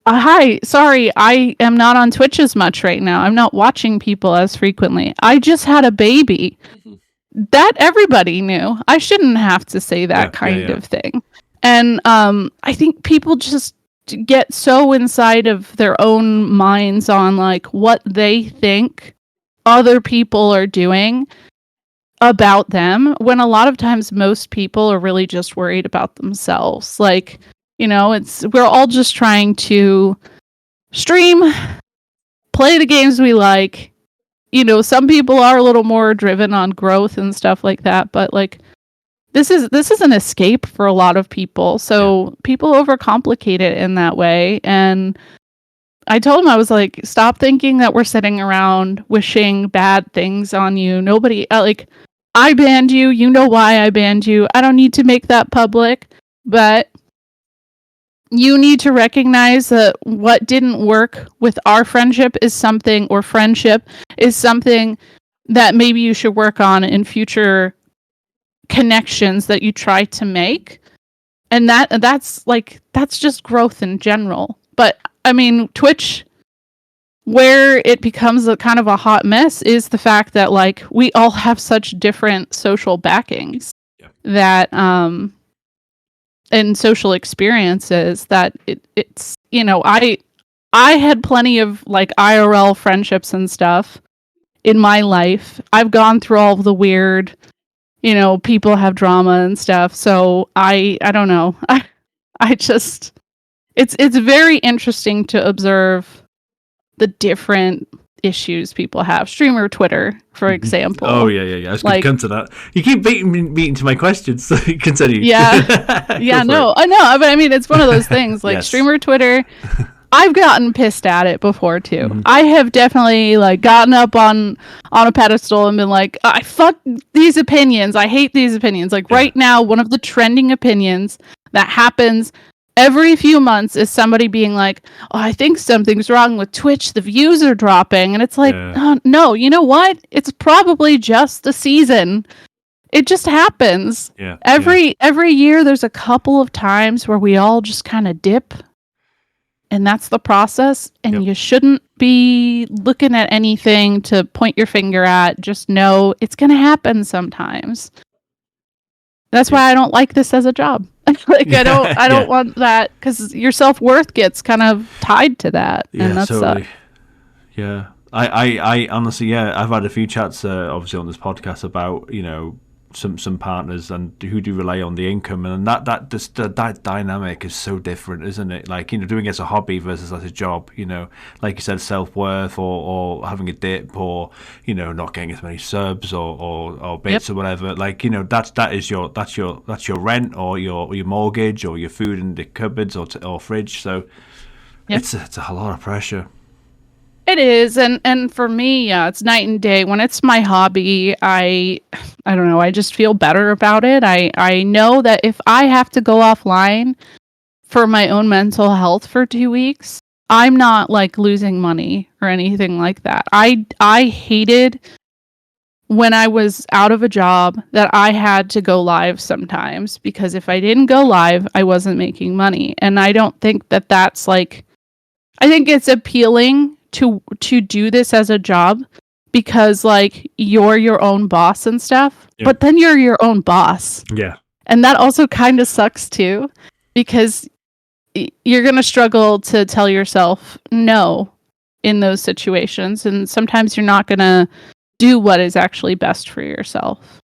hi, sorry, I am not on Twitch as much right now. I'm not watching people as frequently. I just had a baby. That everybody knew. I shouldn't have to say that kind of thing. And I think people just get so inside of their own minds on, like, what they think other people are doing about them, when a lot of times most people are really just worried about themselves. Like, you know, we're all just trying to stream, play the games we like. You know, some people are a little more driven on growth and stuff like that, but like, this is an escape for a lot of people. So people overcomplicate it in that way. And I told him, I was like, stop thinking that we're sitting around wishing bad things on you. Nobody, like, I banned you. You know why I banned you. I don't need to make that public, but you need to recognize that what didn't work with our friendship is something that maybe you should work on in future connections that you try to make. And that's just growth in general. But I mean, Twitch, where it becomes a kind of a hot mess, is the fact that, like, we all have such different social backings that and social experiences that it's, you know, I had plenty of, like, IRL friendships and stuff in my life. I've gone through all of the weird, you know, people have drama and stuff. So I don't know. I just, it's very interesting to observe the different issues people have. Streamer Twitter, for example. Oh yeah. I was going to come to that. You keep beating to my questions, so continue. Yeah, yeah. No, I know, but I mean, it's one of those things. Like, Streamer Twitter, I've gotten pissed at it before too. Mm-hmm. I have definitely, like, gotten up on a pedestal and been like, I fuck these opinions. I hate these opinions. Like, right now, one of the trending opinions that happens every few months is somebody being like, oh, I think something's wrong with Twitch. The views are dropping. And it's like, oh, no, you know what? It's probably just the season. It just happens. Yeah. Every year, there's a couple of times where we all just kind of dip. And that's the process. And you shouldn't be looking at anything to point your finger at. Just know it's going to happen sometimes. That's why I don't like this as a job. Like, I don't want that, because your self-worth gets kind of tied to that. Yeah, and that's totally. Yeah. I honestly, I've had a few chats, obviously, on this podcast about, you know, some partners and who do rely on the income, and that dynamic is so different, isn't it? Like, you know, doing it as a hobby versus as a job, you know, like you said, self-worth or having a dip, or, you know, not getting as many subs or bits or whatever. Like, you know, that's your rent or your mortgage or your food in the cupboards or fridge. So it's a lot of pressure. It is, and for me, it's night and day. When it's my hobby, I don't know, I just feel better about it. I know that if I have to go offline for my own mental health for 2 weeks, I'm not, like, losing money or anything like that. I hated when I was out of a job that I had to go live sometimes, because if I didn't go live, I wasn't making money. And I don't think that that's like, I think it's appealing to do this as a job because like you're your own boss and stuff, but then you're your own boss. Yeah. And that also kind of sucks too, because you're going to struggle to tell yourself no in those situations. And sometimes you're not going to do what is actually best for yourself.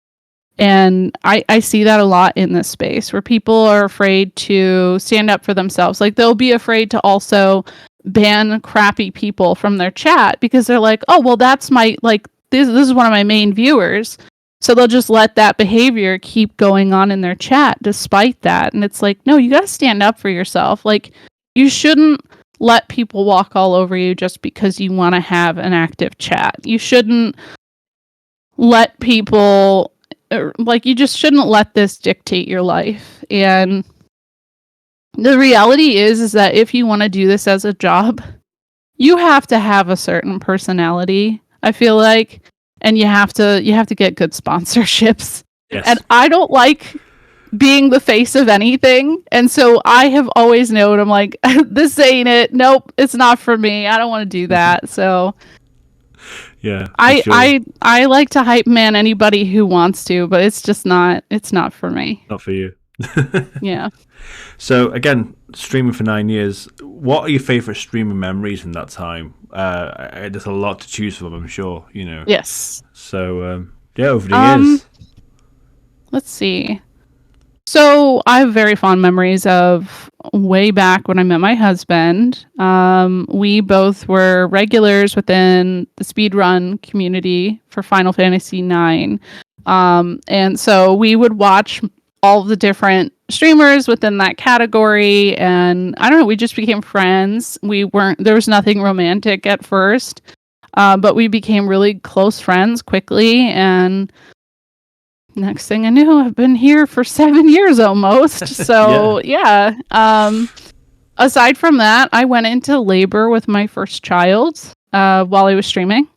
And I see that a lot in this space where people are afraid to stand up for themselves. Like they'll be afraid to also ban crappy people from their chat because they're like, oh, well, that's my, like, this is one of my main viewers. So they'll just let that behavior keep going on in their chat despite that. And it's like, no, you got to stand up for yourself. Like you shouldn't let people walk all over you just because you want to have an active chat. You shouldn't let people, like, you just shouldn't let this dictate your life. And the reality is that if you want to do this as a job, you have to have a certain personality, I feel like, and you have to get good sponsorships. Yes. And I don't like being the face of anything. And so I have always known, I'm like, this ain't it. Nope, it's not for me. I don't want to do that. So yeah, I like to hype man anybody who wants to, but it's just not, it's not for me. Not for you. Yeah. So again, streaming for 9 years, what are your favorite streaming memories in that time? There's a lot to choose from, I'm sure, you know. Yes. So yeah, over the years. Let's see. So I have very fond memories of way back when I met my husband. We both were regulars within the speedrun community for Final Fantasy IX. And so we would watch all the different streamers within that category. And I don't know, we just became friends. There was nothing romantic at first, but we became really close friends quickly. And next thing I knew, I've been here for 7 years almost. So yeah. Aside from that, I went into labor with my first child while I was streaming.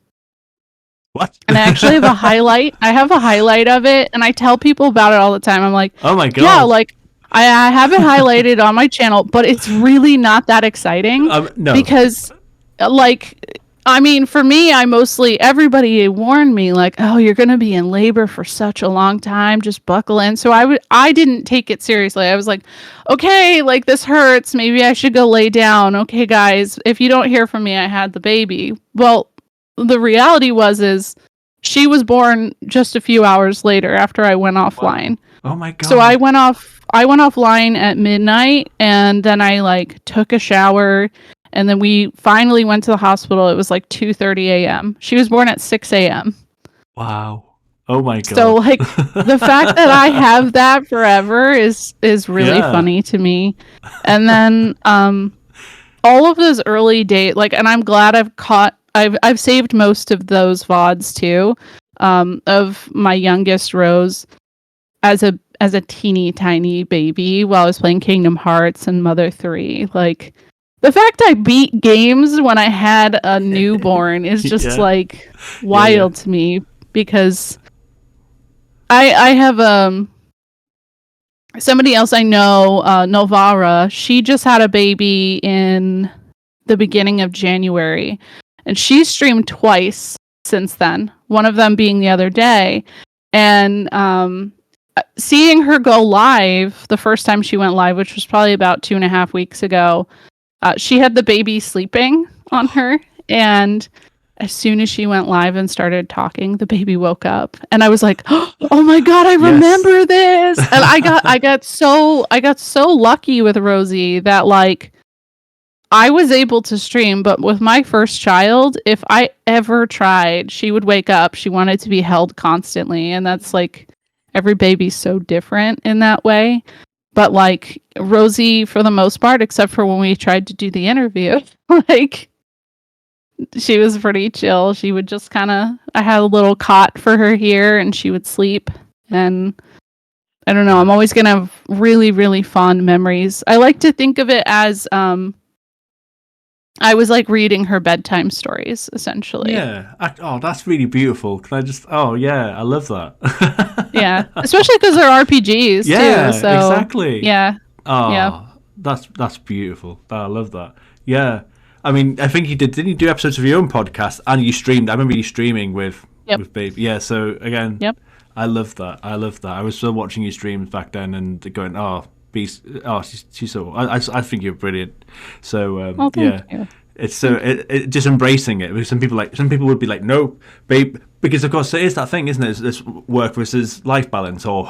What? And I actually have a highlight. I have a highlight of it, and I tell people about it all the time. I'm like, oh my god, yeah, like I have it highlighted on my channel, but it's really not that exciting. No, because like, I mean, for me, everybody warned me like, oh, you're going to be in labor for such a long time. Just buckle in. So I didn't take it seriously. I was like, okay, like this hurts. Maybe I should go lay down. Okay, guys, if you don't hear from me, I had the baby. Well, the reality is she was born just a few hours later after I went offline. Oh my god. So I went offline at midnight, and then I like took a shower. And then we finally went to the hospital. It was like 2:30 a.m. She was born at 6 a.m. Wow. Oh my god. So like the fact that I have that forever is really funny to me. And then all of those early days, like, and I'm glad I've saved most of those VODs too, of my youngest Rose as a teeny tiny baby while I was playing Kingdom Hearts and Mother 3. Like, the fact I beat games when I had a newborn is just like wild to me, because I have somebody else I know, Novara. She just had a baby in the beginning of January, and she streamed twice since then. One of them being the other day, and seeing her go live the first time she went live, which was probably about 2.5 weeks ago. She had the baby sleeping on her, and as soon as she went live and started talking, the baby woke up, and I was like, "Oh my god, I remember this!" And I got so lucky with Rosie that like I was able to stream. But with my first child, if I ever tried, she would wake up. She wanted to be held constantly, and that's like every baby's so different in that way. But like Rosie, for the most part, except for when we tried to do the interview, like she was pretty chill. She would just I had a little cot for her here, and she would sleep. And I don't know, I'm always going to have really, really fond memories. I like to think of it as I was like reading her bedtime stories, essentially. Yeah. That's really beautiful. Can I just? Oh, yeah. I love that. Yeah, especially because they're RPGs Yeah, too. So exactly. yeah, yeah, Oh, that's beautiful. I love that. Yeah. I mean, I think you did. Didn't you do episodes of your own podcast and you streamed? I remember you streaming with yep, Babe. Yeah. So again, yep. I love that. I love that. I was still watching your streams back then and going, oh, Beast. Oh, she's so. I think you're brilliant. So Well, thank you. it's so it just embracing it. Because some people would be like, no, babe, because of course it is that thing, isn't it? It's this work versus life balance, or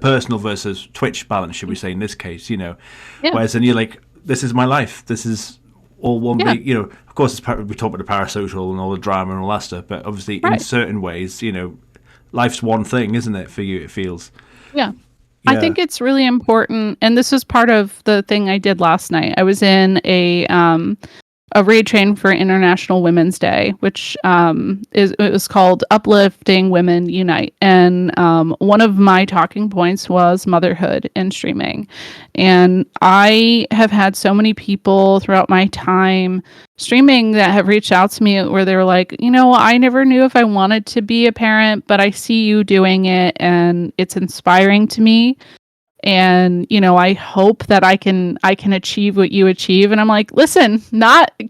personal versus Twitch balance, should we say in this case? Yeah. Whereas then you're like, this is my life. This is all one Yeah. big. Of course, we talk about the parasocial and all the drama and all that stuff, but obviously in Right. certain ways, life's one thing, isn't it? For you, it feels. Yeah. I Yeah. think it's really important, and this is part of the thing I did last night. I was in a raid train for International Women's Day, which it was called Uplifting Women Unite, and one of my talking points was motherhood and streaming. And I have had so many people throughout my time streaming that have reached out to me where they're like, I never knew if I wanted to be a parent, but I see you doing it, and it's inspiring to me. And I hope that I can achieve what you achieve. And I'm like, listen,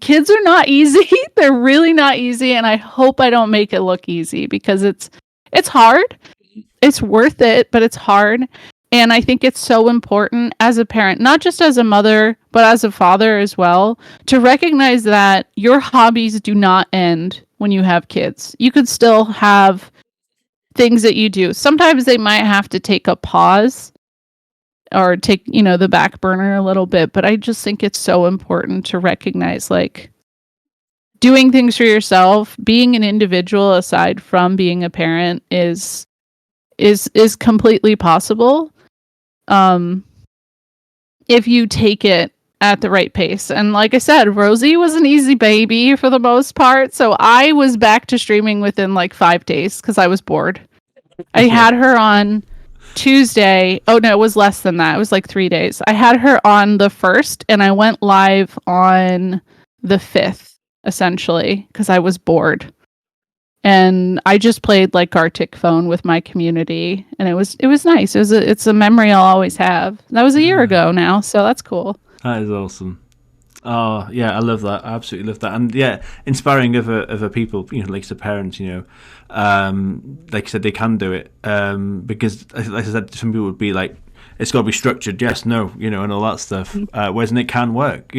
kids are not easy. They're really not easy, and I hope I don't make it look easy, because it's hard. It's worth it, but it's hard. And I think it's so important as a parent, not just as a mother, but as a father as well, to recognize that your hobbies do not end when you have kids. You could still have things that you do. Sometimes they might have to take a pause or take, the back burner a little bit. But I just think it's so important to recognize, like, doing things for yourself, being an individual aside from being a parent is completely possible. If you take it at the right pace. And like I said, Rosie was an easy baby for the most part. So I was back to streaming within like 5 days because I was bored. I had her on Tuesday. Oh no, it was less than that. It was like 3 days. I had her on the 1st and I went live on the 5th, essentially, because I was bored. And I just played like Arctic Phone with my community, and it was nice. It's a memory I'll always have. That was a year ago now, so that's cool. That is awesome. Oh yeah, I love that. I absolutely love that, and yeah, inspiring other people. Like the parents. Like I said, they can do it. Because like I said, some people would be like, it's got to be structured. Yes, no, and all that stuff. Whereas it can work.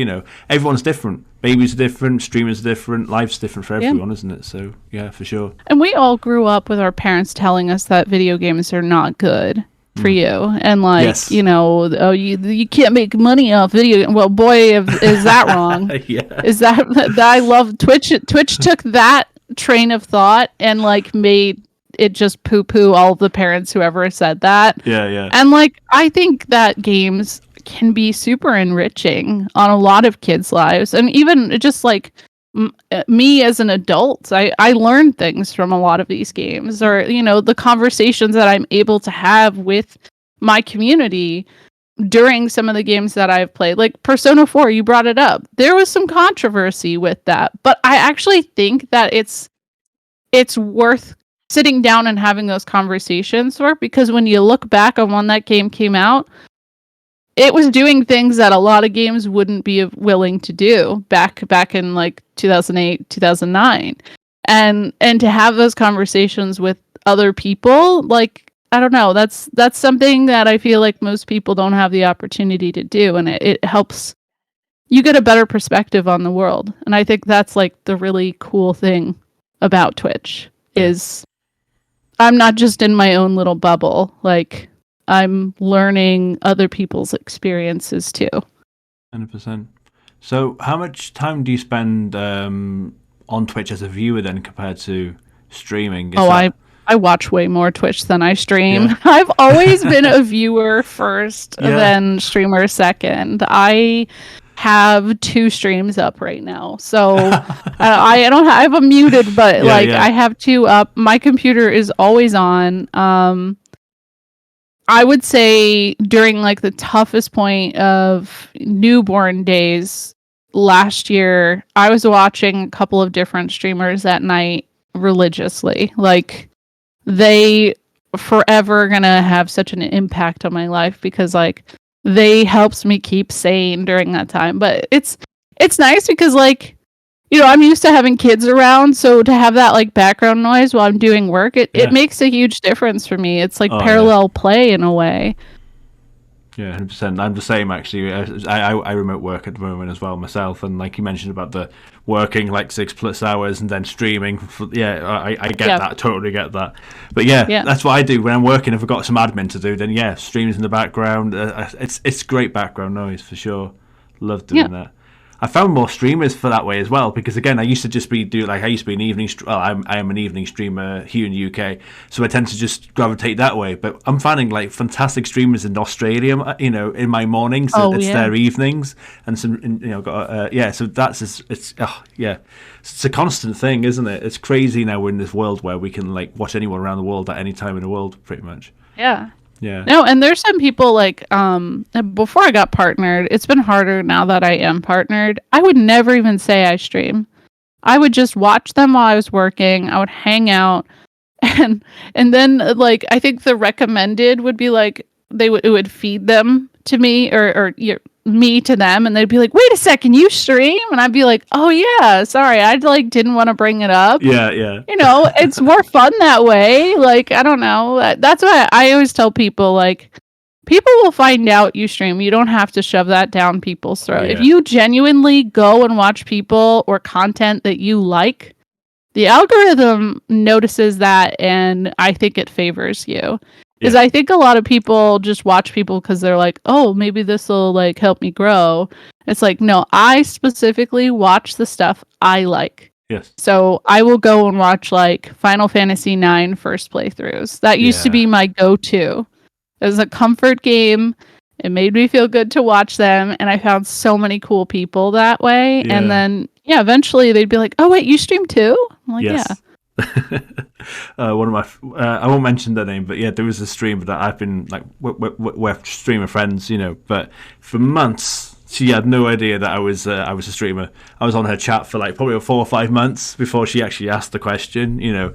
Everyone's different. Babies are different. Streamers are different. Life's different for everyone, isn't it? So yeah, for sure. And we all grew up with our parents telling us that video games are not good for you, and like, yes. Oh, you can't make money off video. Well, boy, is that wrong? Yeah. Is that I love Twitch? Twitch took that train of thought and like made it just poo-poo all of the parents who ever said that. Yeah. And like, I think that games can be super enriching on a lot of kids' lives, and even just like me as an adult, I learned things from a lot of these games, or the conversations that I'm able to have with my community during some of the games that I've played. Like Persona 4, you brought it up. There was some controversy with that, but I actually think that it's worth sitting down and having those conversations for, because when you look back on when that game came out, it was doing things that a lot of games wouldn't be willing to do back in like 2008, 2009. And to have those conversations with other people, like, I don't know, that's something that I feel like most people don't have the opportunity to do, and it helps you get a better perspective on the world. And I think that's like the really cool thing about Twitch is I'm not just in my own little bubble. Like, I'm learning other people's experiences too. 100%. So how much time do you spend on Twitch as a viewer then compared to streaming? I watch way more Twitch than I stream. Yeah. I've always been a viewer first, then streamer second. I have 2 streams up right now, so I don't have them muted, but I have 2 up. My computer is always on. I would say during like the toughest point of newborn days, last year I was watching a couple of different streamers at night religiously. Like, they forever gonna have such an impact on my life because like they helped me keep sane during that time. But it's nice because like, you know, I'm used to having kids around, so to have that like background noise while I'm doing work, it makes a huge difference for me. It's like parallel play in a way. Yeah, 100%. I'm the same actually. I remote work at the moment as well myself, and like you mentioned about the working like 6+ hours and then streaming. I get that. I totally get that. But that's what I do when I'm working. If I've got some admin to do, then streams in the background. It's great background noise for sure. Love doing that. I found more streamers for that way as well, because again, I used to just be I used to be an evening. I am an evening streamer here in the UK, so I tend to just gravitate that way. But I'm finding like fantastic streamers in Australia, you know, in my mornings. It's their evenings, and some, you know, So that's it's a constant thing, isn't it? It's crazy now we're in this world where we can like watch anyone around the world at any time in the world, pretty much. Yeah. Yeah. No, and there's some people like before I got partnered, it's been harder now that I am partnered. I would never even say I stream. I would just watch them while I was working. I would hang out and then like I think the recommended would be like it would feed them to me or me to them, and they'd be like, "Wait a second, you stream?" And I'd be like, "Oh yeah, sorry, I like didn't want to bring it up." Yeah. You know, it's more fun that way. Like, I don't know. That's why I always tell people, like, people will find out you stream. You don't have to shove that down people's throat. Yeah. If you genuinely go and watch people or content that you like, the algorithm notices that, and I think it favors you. Because I think a lot of people just watch people because they're like, oh, maybe this will like help me grow. It's like, no, I specifically watch the stuff I like. Yes. So I will go and watch like Final Fantasy IX first playthroughs. That used to be my go-to. It was a comfort game. It made me feel good to watch them, and I found so many cool people that way. Yeah. And then eventually they'd be like, "Oh wait, you stream too?" I'm like, yes. One of my I won't mention their name, but there was a streamer that I've been like we're streamer friends, you know, but for months she had no idea that I was a streamer. I was on her chat for like probably 4 or 5 months before she actually asked the question, you know,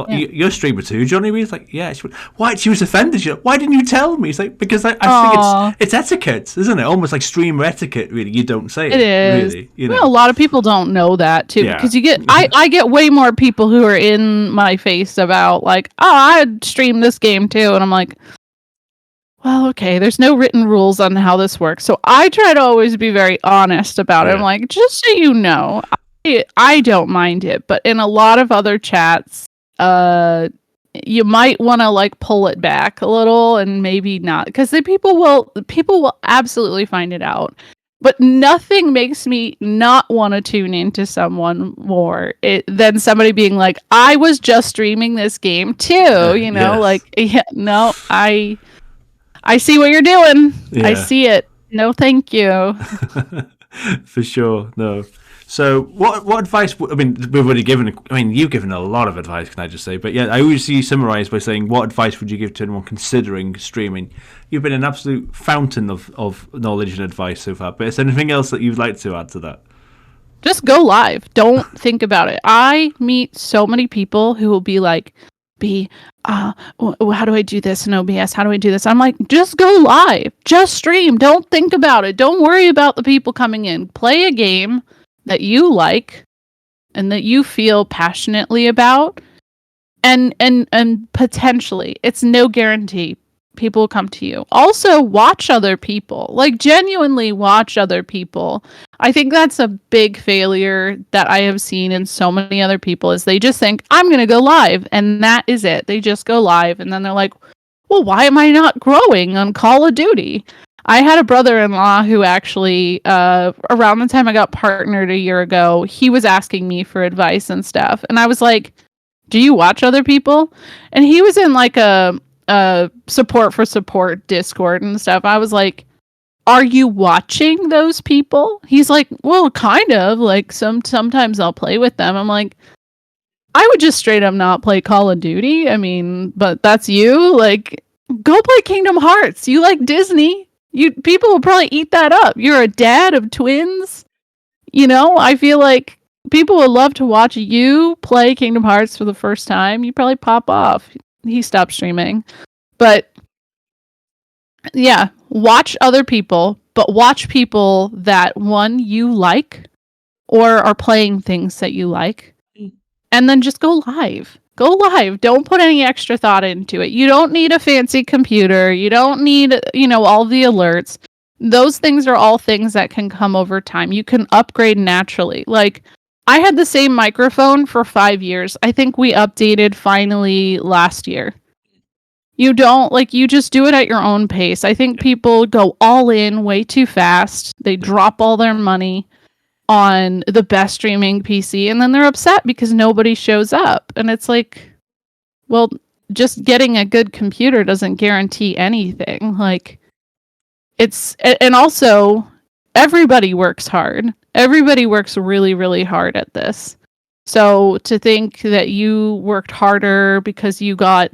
you're a streamer too, Johnny? He's like, yeah. She went, why? She was offended. She went, why didn't you tell me? It's like, because I think it's etiquette, isn't it? Almost like streamer etiquette, really. You don't say it. It is. Really, you know? Well, a lot of people don't know that too, because you get I get way more people who are in my face about like, oh, I stream this game too, and I'm like, well, okay, there's no written rules on how this works. So I try to always be very honest about it. I'm like, just so you know, I don't mind it. But in a lot of other chats, you might want to like pull it back a little and maybe not. Because people will absolutely find it out. But nothing makes me not want to tune into someone more than somebody being like, I was just streaming this game too. You know, I see what you're doing. Yeah. I see it. No, thank you. For sure. No. So what advice, I mean, we've already given, you've given a lot of advice, can I just say, but I always see you summarize by saying, what advice would you give to anyone considering streaming? You've been an absolute fountain of knowledge and advice so far, but is there anything else that you'd like to add to that? Just go live. Don't think about it. I meet so many people who will be like, how do I do this in OBS? How do I do this? I'm like, just go live. Just stream. Don't think about it. Don't worry about the people coming in. Play a game that you like and that you feel passionately about. And potentially, it's no guarantee people will come to you. Also, watch other people. Like, genuinely watch other people. I think that's a big failure that I have seen in so many other people is they just think, I'm going to go live. And that is it. They just go live. And then they're like, well, why am I not growing on Call of Duty? I had a brother-in-law who actually, around the time I got partnered a year ago, he was asking me for advice and stuff. And I was like, do you watch other people? And he was in like a support for support Discord and stuff. I was like, are you watching those people? He's like, well, kind of. Like sometimes I'll play with them. I'm like, I would just straight up not play Call of Duty. I mean, but that's you. Like, go play Kingdom Hearts. You like Disney. People will probably eat that up. You're a dad of twins. I feel like people would love to watch you play Kingdom Hearts for the first time. You probably pop off. He stopped streaming. But yeah, watch other people, but watch people that, one, you like or are playing things that you like. And then just go live. Go live. Don't put any extra thought into it. You don't need a fancy computer. You don't need, all the alerts. Those things are all things that can come over time. You can upgrade naturally. Like, I had the same microphone for 5 years. I think we updated finally last year. You just do it at your own pace. I think people go all in way too fast. They drop all their money on the best streaming PC, and then they're upset because nobody shows up. And it's like, well, just getting a good computer doesn't guarantee anything. Like, and also, everybody works hard. Everybody works really, really hard at this. So to think that you worked harder because you got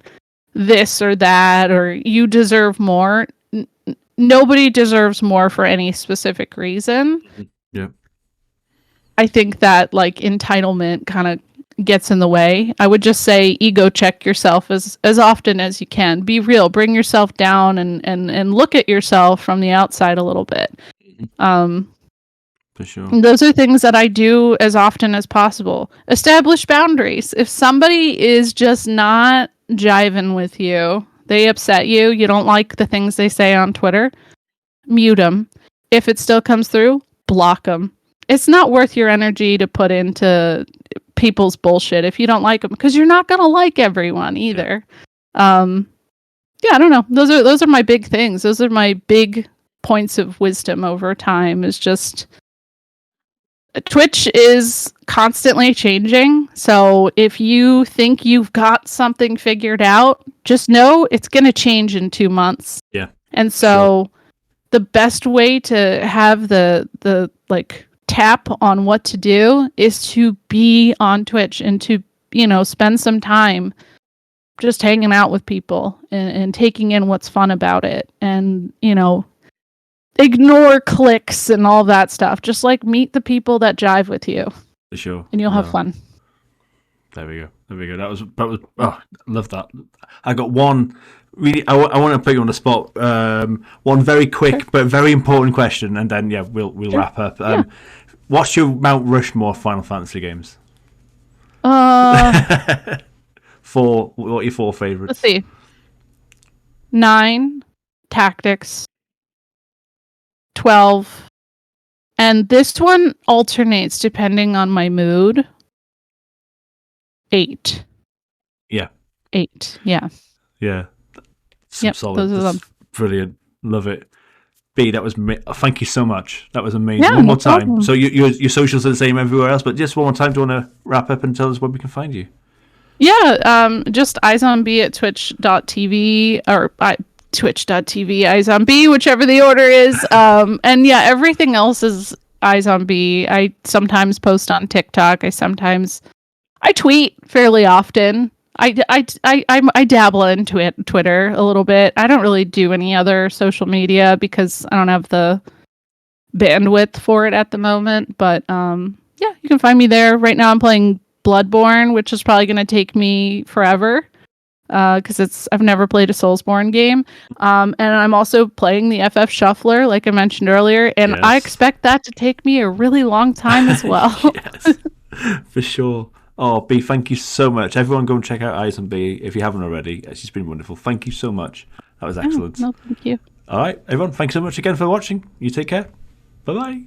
this or that, or you deserve more, nobody deserves more for any specific reason. Yeah. I think that entitlement kind of gets in the way. I would just say ego check yourself as often as you can. Be real, bring yourself down and look at yourself from the outside a little bit. For sure. Those are things that I do as often as possible. Establish boundaries. If somebody is just not jiving with you, they upset you, you don't like the things they say on Twitter, mute them. If it still comes through, block them. It's not worth your energy to put into people's bullshit if you don't like them, because you're not going to like everyone either. I don't know. Those are my big things. Those are my big points of wisdom over time. Is just Twitch is constantly changing. So if you think you've got something figured out, just know it's going to change in 2 months. Yeah. And so the best way to have the tap on what to do is to be on Twitch and to, spend some time just hanging out with people and taking in what's fun about it. And, ignore clicks and all that stuff. Just meet the people that jive with you. For sure. And you'll have fun. There we go. That was oh, I love that. I got one really, I want to put you on the spot. One very quick but very important question, and then we'll wrap up. What's your Mount Rushmore Final Fantasy games? What are your 4 favorites? Let's see. 9, Tactics, 12, and this one alternates depending on my mood. 8. Yeah. 8. Yeah. Yeah. Solid. Those are them. Brilliant. Love it. B, that was thank you so much. That was amazing. Yeah, one more no time. problem. So your socials are the same everywhere else, but just one more time. Do you want to wrap up and tell us where we can find you? Yeah, just EyesOnBee at twitch.tv or twitch.tv, EyesOnBee, whichever the order is. And everything else is EyesOnBee. I sometimes post on TikTok. I tweet fairly often. I dabble into it, Twitter a little bit. I don't really do any other social media because I don't have the bandwidth for it at the moment. But you can find me there. Right now I'm playing Bloodborne, which is probably going to take me forever because I've never played a Soulsborne game. And I'm also playing the FF Shuffler, like I mentioned earlier, and I expect that to take me a really long time as well. Yes, for sure. Oh, B, thank you so much. Everyone go and check out EyesOnBee if you haven't already. She's been wonderful. Thank you so much. That was excellent. No, thank you. All right, everyone, thanks so much again for watching. You take care. Bye-bye.